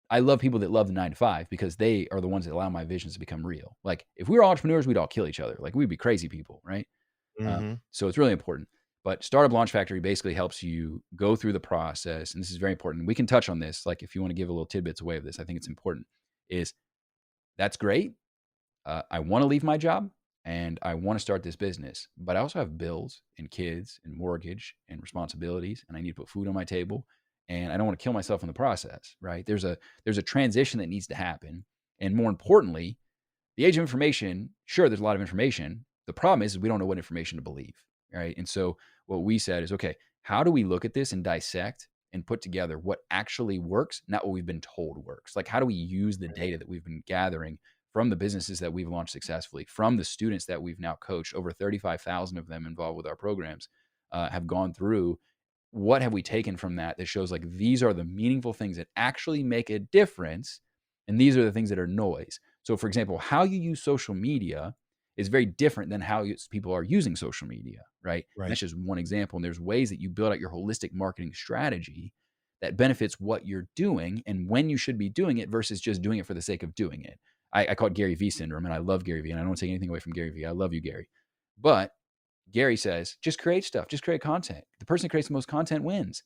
I love people that love the 9 to 5, because they are the ones that allow my visions to become real. Like, if we were entrepreneurs, we'd all kill each other. Like, we'd be crazy people, right? Mhm. So it's really important. But Startup Launch Factory basically helps you go through the process. And this is very important. We can touch on this. Like, if you want to give a little tidbits away of this, I think it's important. Is that's great. I want to leave my job and I want to start this business, but I also have bills and kids and mortgage and responsibilities, and I need to put food on my table, and I don't want to kill myself in the process, right? There's a transition that needs to happen. And more importantly, the age of information, sure, there's a lot of information. The problem is we don't know what information to believe, right? And so what we said is, okay, how do we look at this and dissect and put together what actually works, not what we've been told works? Like, how do we use the data that we've been gathering from the businesses that we've launched successfully, from the students that we've now coached, over 35,000 of them involved with our programs, have gone through? What have we taken from that shows like these are the meaningful things that actually make a difference, and these are the things that are noise? So, for example, how you use social media is very different than how people are using social media, right? And Right. that's just one example. And there's ways that you build out your holistic marketing strategy that benefits what you're doing and when you should be doing it, versus just doing it for the sake of doing it. I call it Gary V syndrome, and I love Gary V, and I don't want to take anything away from Gary V. I love you, Gary. But Gary says, just create stuff, just create content. The person that creates the most content wins.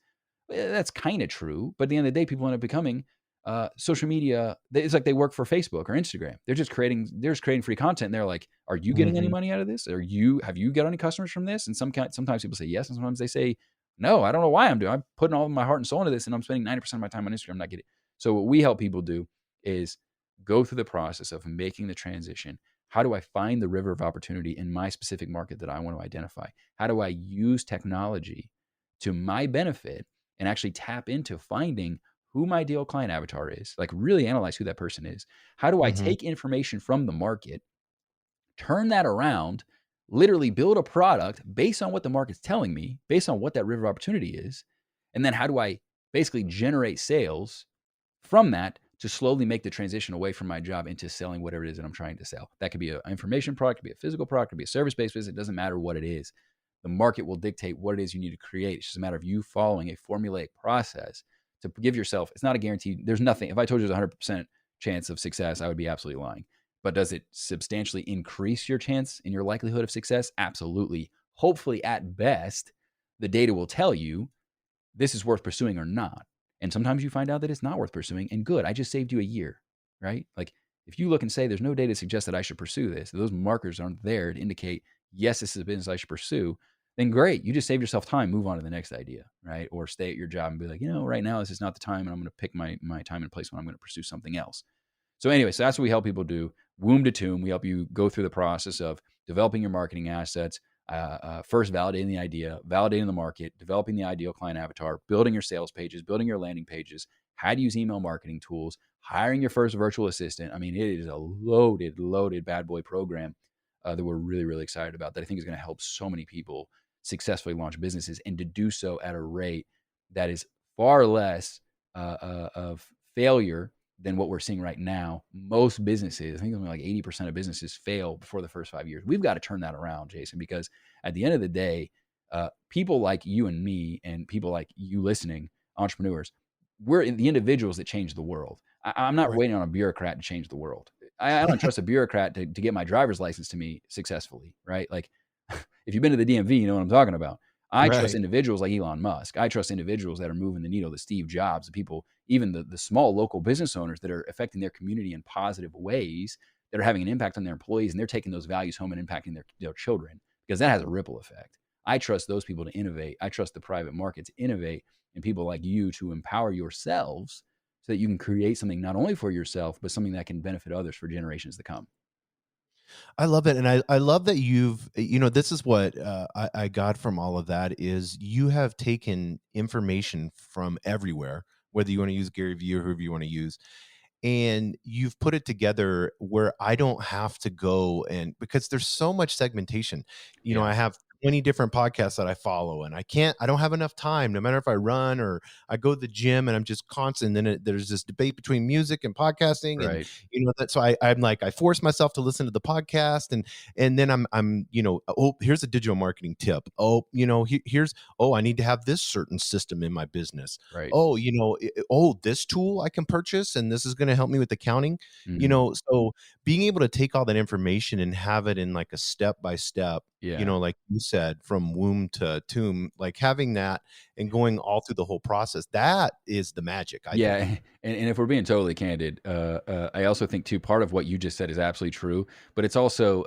That's kind of true, but at the end of the day, people end up becoming social media. It's like they work for Facebook or Instagram. They're just creating free content. And they're like, are you getting any Mhm. money out of this? Have you got any customers from this? And sometimes people say yes, and sometimes they say no. I don't know why I'm putting all of my heart and soul into this, and I'm spending 90% of my time on Instagram. I'm not getting it. So what we help people do is go through the process of making the transition. How do I find the river of opportunity in my specific market that I want to identify? How do I use technology to my benefit and actually tap into finding who my ideal client avatar is? Like, really analyze who that person is. How do I Mhm. take information from the market, turn that around, literally build a product based on what the market's telling me, based on what that river of opportunity is. And then how do I basically generate sales from that to slowly make the transition away from my job into selling whatever it is that I'm trying to sell. That could be an information product, it could be a physical product, it could be a service-based business. It doesn't matter what it is. The market will dictate what it is you need to create. It's just a matter of you following a formulaic process to give yourself, it's not a guarantee. There's nothing, if I told you there's a 100% chance of success, I would be absolutely lying. But does it substantially increase your chance and your likelihood of success? Absolutely. Hopefully, at best, the data will tell you this is worth pursuing or not. And sometimes you find out that it's not worth pursuing, and good, I just saved you a year, right? Like if you look and say there's no data to suggest that I should pursue this, those markers aren't there to indicate, yes, this is a business I should pursue, then great, you just saved yourself time, move on to the next idea, right? Or stay at your job and be like, right now this is not the time, and I'm going to pick my time and place when I'm going to pursue something else. So anyway, so that's what we help people do. Womb to tomb, we help you go through the process of developing your marketing assets, first validating the idea, validating the market, developing the ideal client avatar, building your sales pages, building your landing pages, how to use email marketing tools, hiring your first virtual assistant. I mean, it is a loaded bad boy program that we're really, really excited about, that I think is going to help so many people successfully launch businesses, and to do so at a rate that is far less of failure than what we're seeing right now. Most businesses, I think only like 80% of businesses fail before the first 5 years. We've got to turn that around, Jason, because at the end of the day, people like you and me and people like you listening, entrepreneurs, we're the individuals that change the world. I'm not waiting on a bureaucrat to change the world. I don't trust a bureaucrat to get my driver's license to me successfully, right? Like if you've been to the DMV, you know what I'm talking about. I trust individuals like Elon Musk. I trust individuals that are moving the needle, the Steve Jobs, the people, even the small local business owners that are affecting their community in positive ways, that are having an impact on their employees, and they're taking those values home and impacting their children, because that has a ripple effect. I trust those people to innovate. I trust the private market to innovate, and people like you to empower yourselves so that you can create something not only for yourself, but something that can benefit others for generations to come. I love it. And I love that this is what I got from all of that is you have taken information from everywhere, whether you want to use Gary Vee or whoever you want to use, and you've put it together where I don't have to go, and because there's so much segmentation, I have 20 different podcasts that I follow, and I don't have enough time, no matter if I run or I go to the gym, and I'm just constant. And then there's this debate between music and podcasting. Right. And so I'm like, I force myself to listen to the podcast, and then I'm oh, here's a digital marketing tip. Oh, here's, oh, I need to have this certain system in my business. Right. Oh, this tool I can purchase, and this is going to help me with accounting. Mhm. So being able to take all that information and have it in like a step by step, like you said, from womb to tomb, like having that and going all through the whole process, that is the magic. I think. And if we're being totally candid, I also think too, part of what you just said is absolutely true, but it's also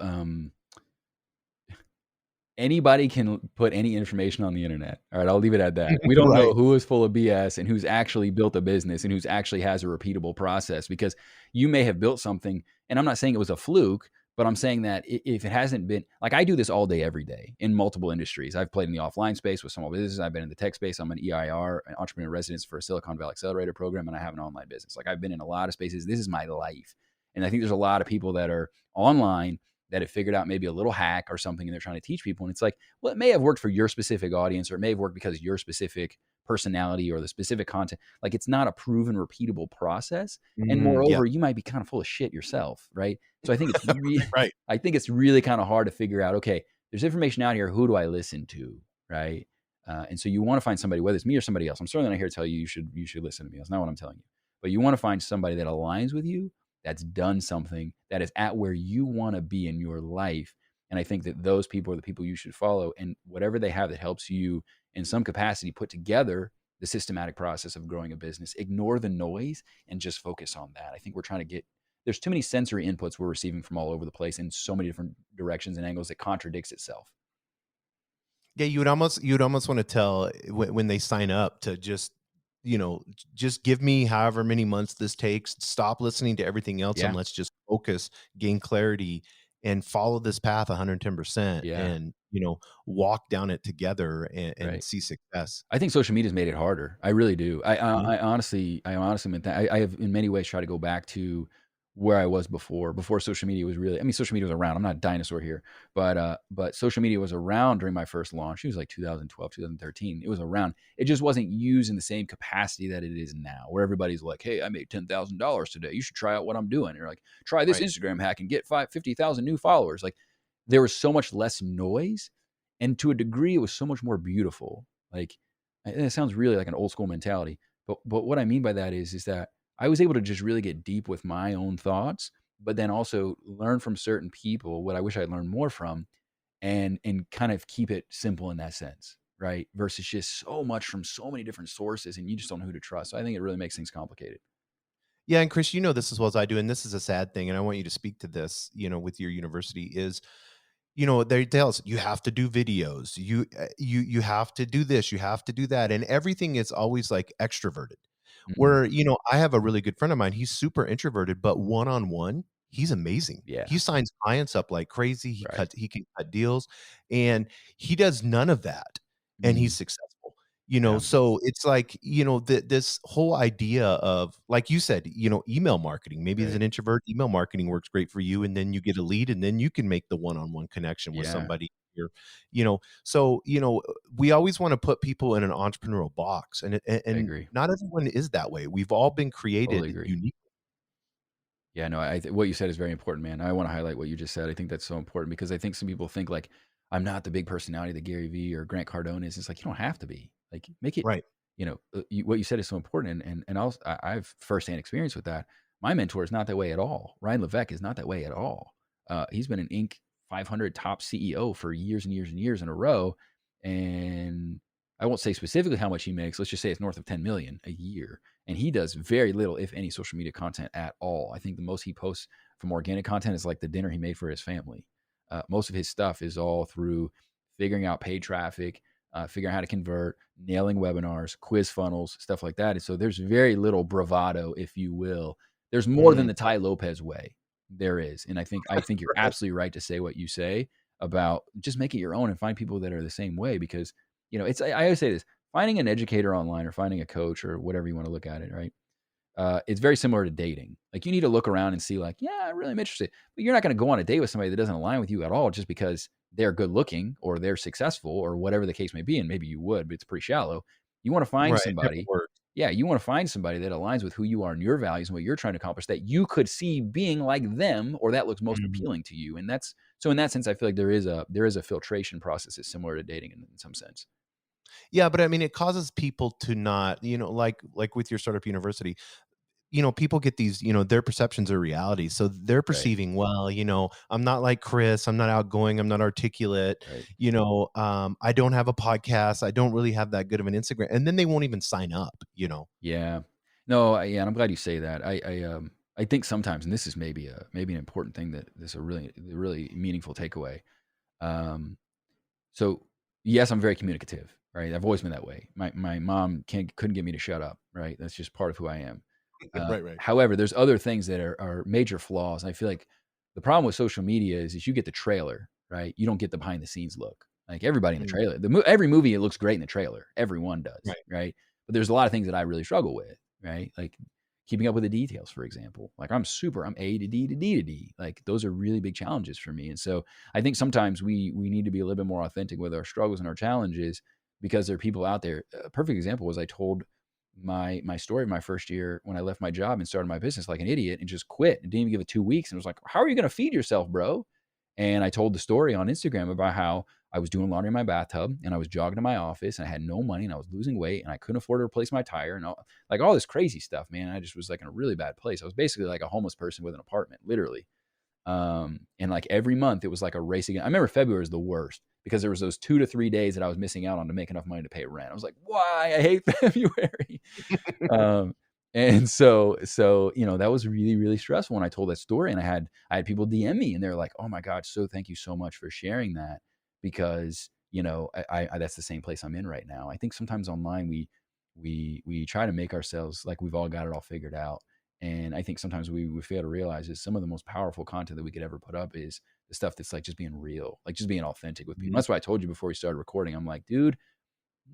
anybody can put any information on the internet. All right, I'll leave it at that. We don't know who is full of BS and who's actually built a business and who's actually has a repeatable process, because you may have built something, and I'm not saying it was a fluke, but I'm saying that if it hasn't been, like, I do this all day, every day in multiple industries. I've played in the offline space with small businesses. I've been in the tech space. I'm an EIR, an entrepreneur residence for a Silicon Valley Accelerator program, and I have an online business. Like, I've been in a lot of spaces. This is my life. And I think there's a lot of people that are online that have figured out maybe a little hack or something, and they're trying to teach people. And it's like, well, it may have worked for your specific audience, or it may have worked because of your specific personality or the specific content. Like, it's not a proven, repeatable process. And moreover, you might be kind of full of shit yourself, right? So I think it's really, I think it's really kind of hard to figure out, okay, there's information out here. Who do I listen to, right? And so you want to find somebody, whether it's me or somebody else. I'm certainly not here to tell you you should listen to me. That's not what I'm telling you. But you want to find somebody that aligns with you, that's done something, that is at where you want to be in your life. And I think that those people are the people you should follow. And whatever they have that helps you in some capacity put together the systematic process of growing a business, ignore the noise and just focus on that. I think we're trying to get, there's too many sensory inputs we're receiving from all over the place in so many different directions and angles that contradicts itself. Yeah, you'd almost want to tell when they sign up to just give me however many months this takes. Stop listening to everything else and let's just focus, gain clarity, and follow this path 110%. And walk down it together and see success. I think social media's made it harder. I really do. I honestly meant that. I have in many ways tried to go back to where I was before social media was really, I mean, social media was around. I'm not a dinosaur here, but social media was around during my first launch. It was like 2012, 2013. It was around. It just wasn't used in the same capacity that it is now, where everybody's like, hey, I made $10,000 today. You should try out what I'm doing. And you're like, try this Right. Instagram hack and get 50,000 new followers. Like, there was so much less noise. And to a degree, it was so much more beautiful. Like, and it sounds really like an old school mentality. But what I mean by that is that I was able to just really get deep with my own thoughts, but then also learn from certain people what I wish I'd learned more from, and kind of keep it simple in that sense, right? Versus just so much from so many different sources, and you just don't know who to trust. So I think it really makes things complicated. Yeah, and Chris, you know this as well as I do, and this is a sad thing, and I want you to speak to this, with your university is, they tell us you have to do videos, you have to do this, you have to do that, and everything is always like extroverted. Mhm. Where, I have a really good friend of mine, he's super introverted, but one-on-one, he's amazing. Yeah, He signs clients up like crazy, right. he can cut deals, and he does none of that, and he's Mhm. successful. Yeah, So it's like, this whole idea of, like you said, email marketing. Maybe as right. an introvert, email marketing works great for you, and then you get a lead, and then you can make the one-on-one connection with Yeah, somebody here. So, we always want to put people in an entrepreneurial box, I and agree. not everyone is that way. We've all been Totally created agree. unique. Yeah, no, what you said is very important, man. I want to highlight what you just said. I think that's so important because I think some people think like I'm not the big personality that Gary Vee or Grant Cardone is. It's like you don't have to be. Like make it. Right. What you said is so important, and I've firsthand experience with that. My mentor is not that way at all. Ryan Levesque is not that way at all. He's been an Inc. 500 top CEO for years and years and years in a row, and I won't say specifically how much he makes. Let's just say it's north of 10 million a year. And he does very little, if any, social media content at all. I think the most he posts from organic content is like the dinner he made for his family. Most of his stuff is all through figuring out paid traffic, figuring out how to convert, nailing webinars, quiz funnels, stuff like that. And so there's very little bravado, if you will. There's more than Mm, the Ty Lopez way. There is. And I think you're right. absolutely right to say what you say about just make it your own and find people that are the same way because I always say this, finding an educator online or finding a coach or whatever you want to look at it, right? It's very similar to dating. Like you need to look around and see like, yeah, I really am interested, but you're not going to go on a date with somebody that doesn't align with you at all just because they're good looking or they're successful or whatever the case may be. And maybe you would, but it's pretty shallow. You want to find Right. Never somebody. worked. Yeah. You want to find somebody that aligns with who you are and your values and what you're trying to accomplish that you could see being like them or that looks most Mhm. appealing to you. And that's, so in that sense, I feel like there is a filtration process that's similar to dating in some sense. Yeah, but I mean, it causes people to not, like with your startup university, people get these, their perceptions are reality. So they're Right. perceiving, well, I'm not like Chris, I'm not outgoing, I'm not articulate, Right. I don't have a podcast, I don't really have that good of an Instagram. And then they won't even sign up. Yeah. No, yeah, and I'm glad you say that. I think sometimes, and this is maybe an important thing that this is a really meaningful takeaway. Um, so yes, I'm very communicative, right? I've always been that way. My mom couldn't get me to shut up, right? That's just part of who I am. Right, right. However, there's other things that are major flaws. And I feel like the problem with social media is you get the trailer, right? You don't get the behind the scenes look. Like everybody in the Mm, trailer, every movie it looks great in the trailer. Everyone does, right. right? But there's a lot of things that I really struggle with, right? Like keeping up with the details, for example. Like I'm A to D to D to D. Like those are really big challenges for me. And so I think sometimes we need to be a little bit more authentic with our struggles and our challenges because there are people out there. A perfect example was I told my story of my first year when I left my job and started my business like an idiot and just quit and didn't even give it 2 weeks and was like, how are you going to feed yourself, bro? And I told the story on Instagram about how I was doing laundry in my bathtub and I was jogging to my office and I had no money and I was losing weight and I couldn't afford to replace my tire and all this crazy stuff, man. I just was like in a really bad place. I was basically like a homeless person with an apartment, literally. And like every month it was like a race again. I remember February was the worst because there was those 2 to 3 days that I was missing out on to make enough money to pay rent. I was like, why? I hate February. Um, and so that was really really stressful when I told that story, and I had people DM me, and they're like, "Oh my God, so thank you so much for sharing that," because I that's the same place I'm in right now. I think sometimes online we try to make ourselves like we've all got it all figured out, and I think sometimes we fail to realize is some of the most powerful content that we could ever put up is the stuff that's like just being real, like just being authentic with people. Mhm. That's why I told you before we started recording. I'm like, dude,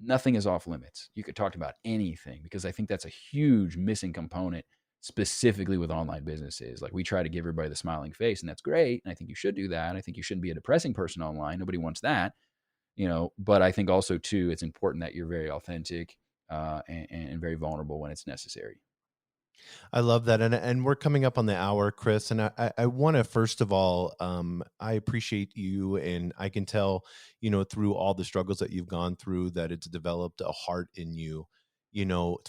nothing is off limits. You could talk about anything because I think that's a huge missing component specifically with online businesses. Like we try to give everybody the smiling face, and that's great. And I think you should do that. I think you shouldn't be a depressing person online. Nobody wants that, but I think also too, it's important that you're very authentic and very vulnerable when it's necessary. I love that. And we're coming up on the hour, Chris. And I want to, first of all, I appreciate you. And I can tell, through all the struggles that you've gone through, that it's developed a heart in you,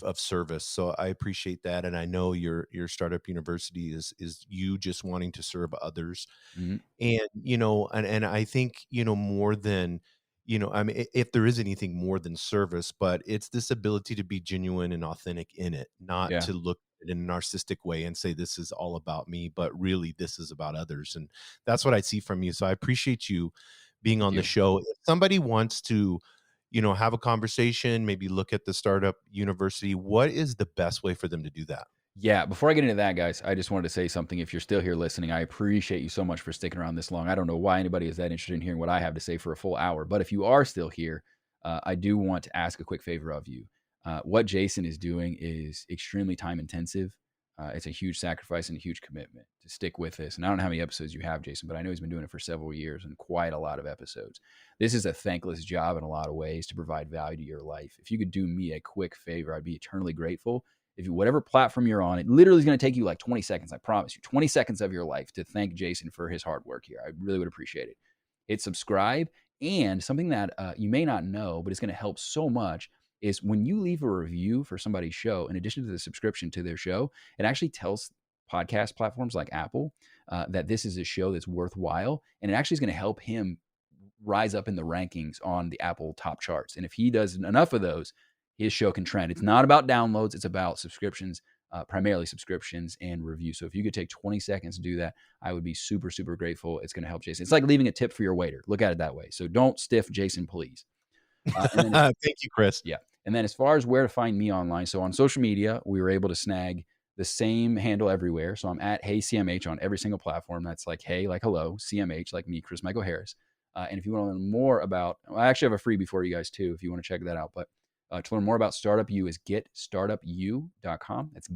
of service. So I appreciate that. And I know your startup university is you just wanting to serve others. Mm-hmm. And I think, more than, I mean, if there is anything more than service, but it's this ability to be genuine and authentic in it, not to look at it in a narcissistic way and say, this is all about me, but really this is about others. And that's what I see from you. So I appreciate you being on the show. If somebody wants to, have a conversation, maybe look at the startup university, what is the best way for them to do that? Yeah, before I get into that, guys, I just wanted to say something. If you're still here listening, I appreciate you so much for sticking around this long. I don't know why anybody is that interested in hearing what I have to say for a full hour, but if you are still here, I do want to ask a quick favor of you. What Jason is doing is extremely time intensive. It's a huge sacrifice and a huge commitment to stick with this. And I don't know how many episodes you have, Jason, but I know he's been doing it for several years and quite a lot of episodes. This is a thankless job in a lot of ways to provide value to your life. If you could do me a quick favor, I'd be eternally grateful. If you, whatever platform you're on, it literally is going to take you like 20 seconds. I promise you, 20 seconds of your life to thank Jason for his hard work here. I really would appreciate it. Hit subscribe. And something that you may not know, but it's going to help so much, is when you leave a review for somebody's show, in addition to the subscription to their show, it actually tells podcast platforms like Apple that this is a show that's worthwhile. And it actually is going to help him rise up in the rankings on the Apple top charts. And if he does enough of those, his show can trend. It's not about downloads. It's about subscriptions, primarily subscriptions and reviews. So if you could take 20 seconds to do that, I would be super, super grateful. It's going to help Jason. It's like leaving a tip for your waiter. Look at it that way. So don't stiff Jason, please. Thank you, Chris. Yeah. And then as far as where to find me online, so on social media, we were able to snag the same handle everywhere. So I'm at HeyCMH on every single platform. That's like, hey, like hello, CMH, like me, Chris Michael Harris. And if you want to learn more about, I actually have a freebie for you guys too, if you want to check that out. But to learn more about Startup U is getstartupu.com. That's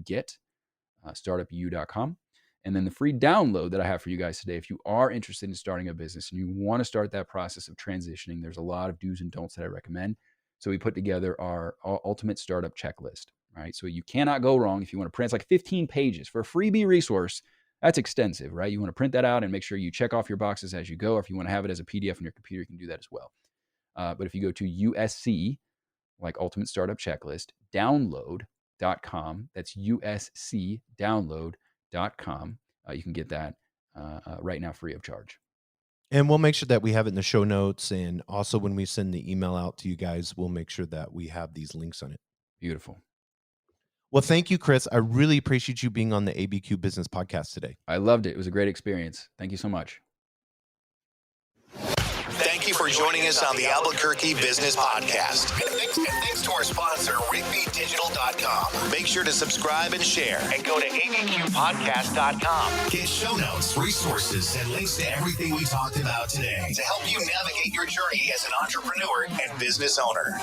getstartupu.com. And then the free download that I have for you guys today, if you are interested in starting a business and you want to start that process of transitioning, there's a lot of do's and don'ts that I recommend. So we put together our ultimate startup checklist, right? So you cannot go wrong if you want to print. It's like 15 pages for a freebie resource. That's extensive, right? You want to print that out and make sure you check off your boxes as you go. Or if you want to have it as a PDF on your computer, you can do that as well. But if you go to USC, like Ultimate Startup Checklist, download.com, that's USC download.com. You can get that right now free of charge. And we'll make sure that we have it in the show notes. And also when we send the email out to you guys, we'll make sure that we have these links on it. Beautiful. Well, thank you, Chris. I really appreciate you being on the ABQ Business Podcast today. I loved it. It was a great experience. Thank you so much. Thank you for joining us on the Albuquerque Business Podcast. And thanks to our sponsor, RigbyDigital.com. Make sure to subscribe and share. And go to abqpodcast.com. Get show notes, resources, and links to everything we talked about today to help you navigate your journey as an entrepreneur and business owner.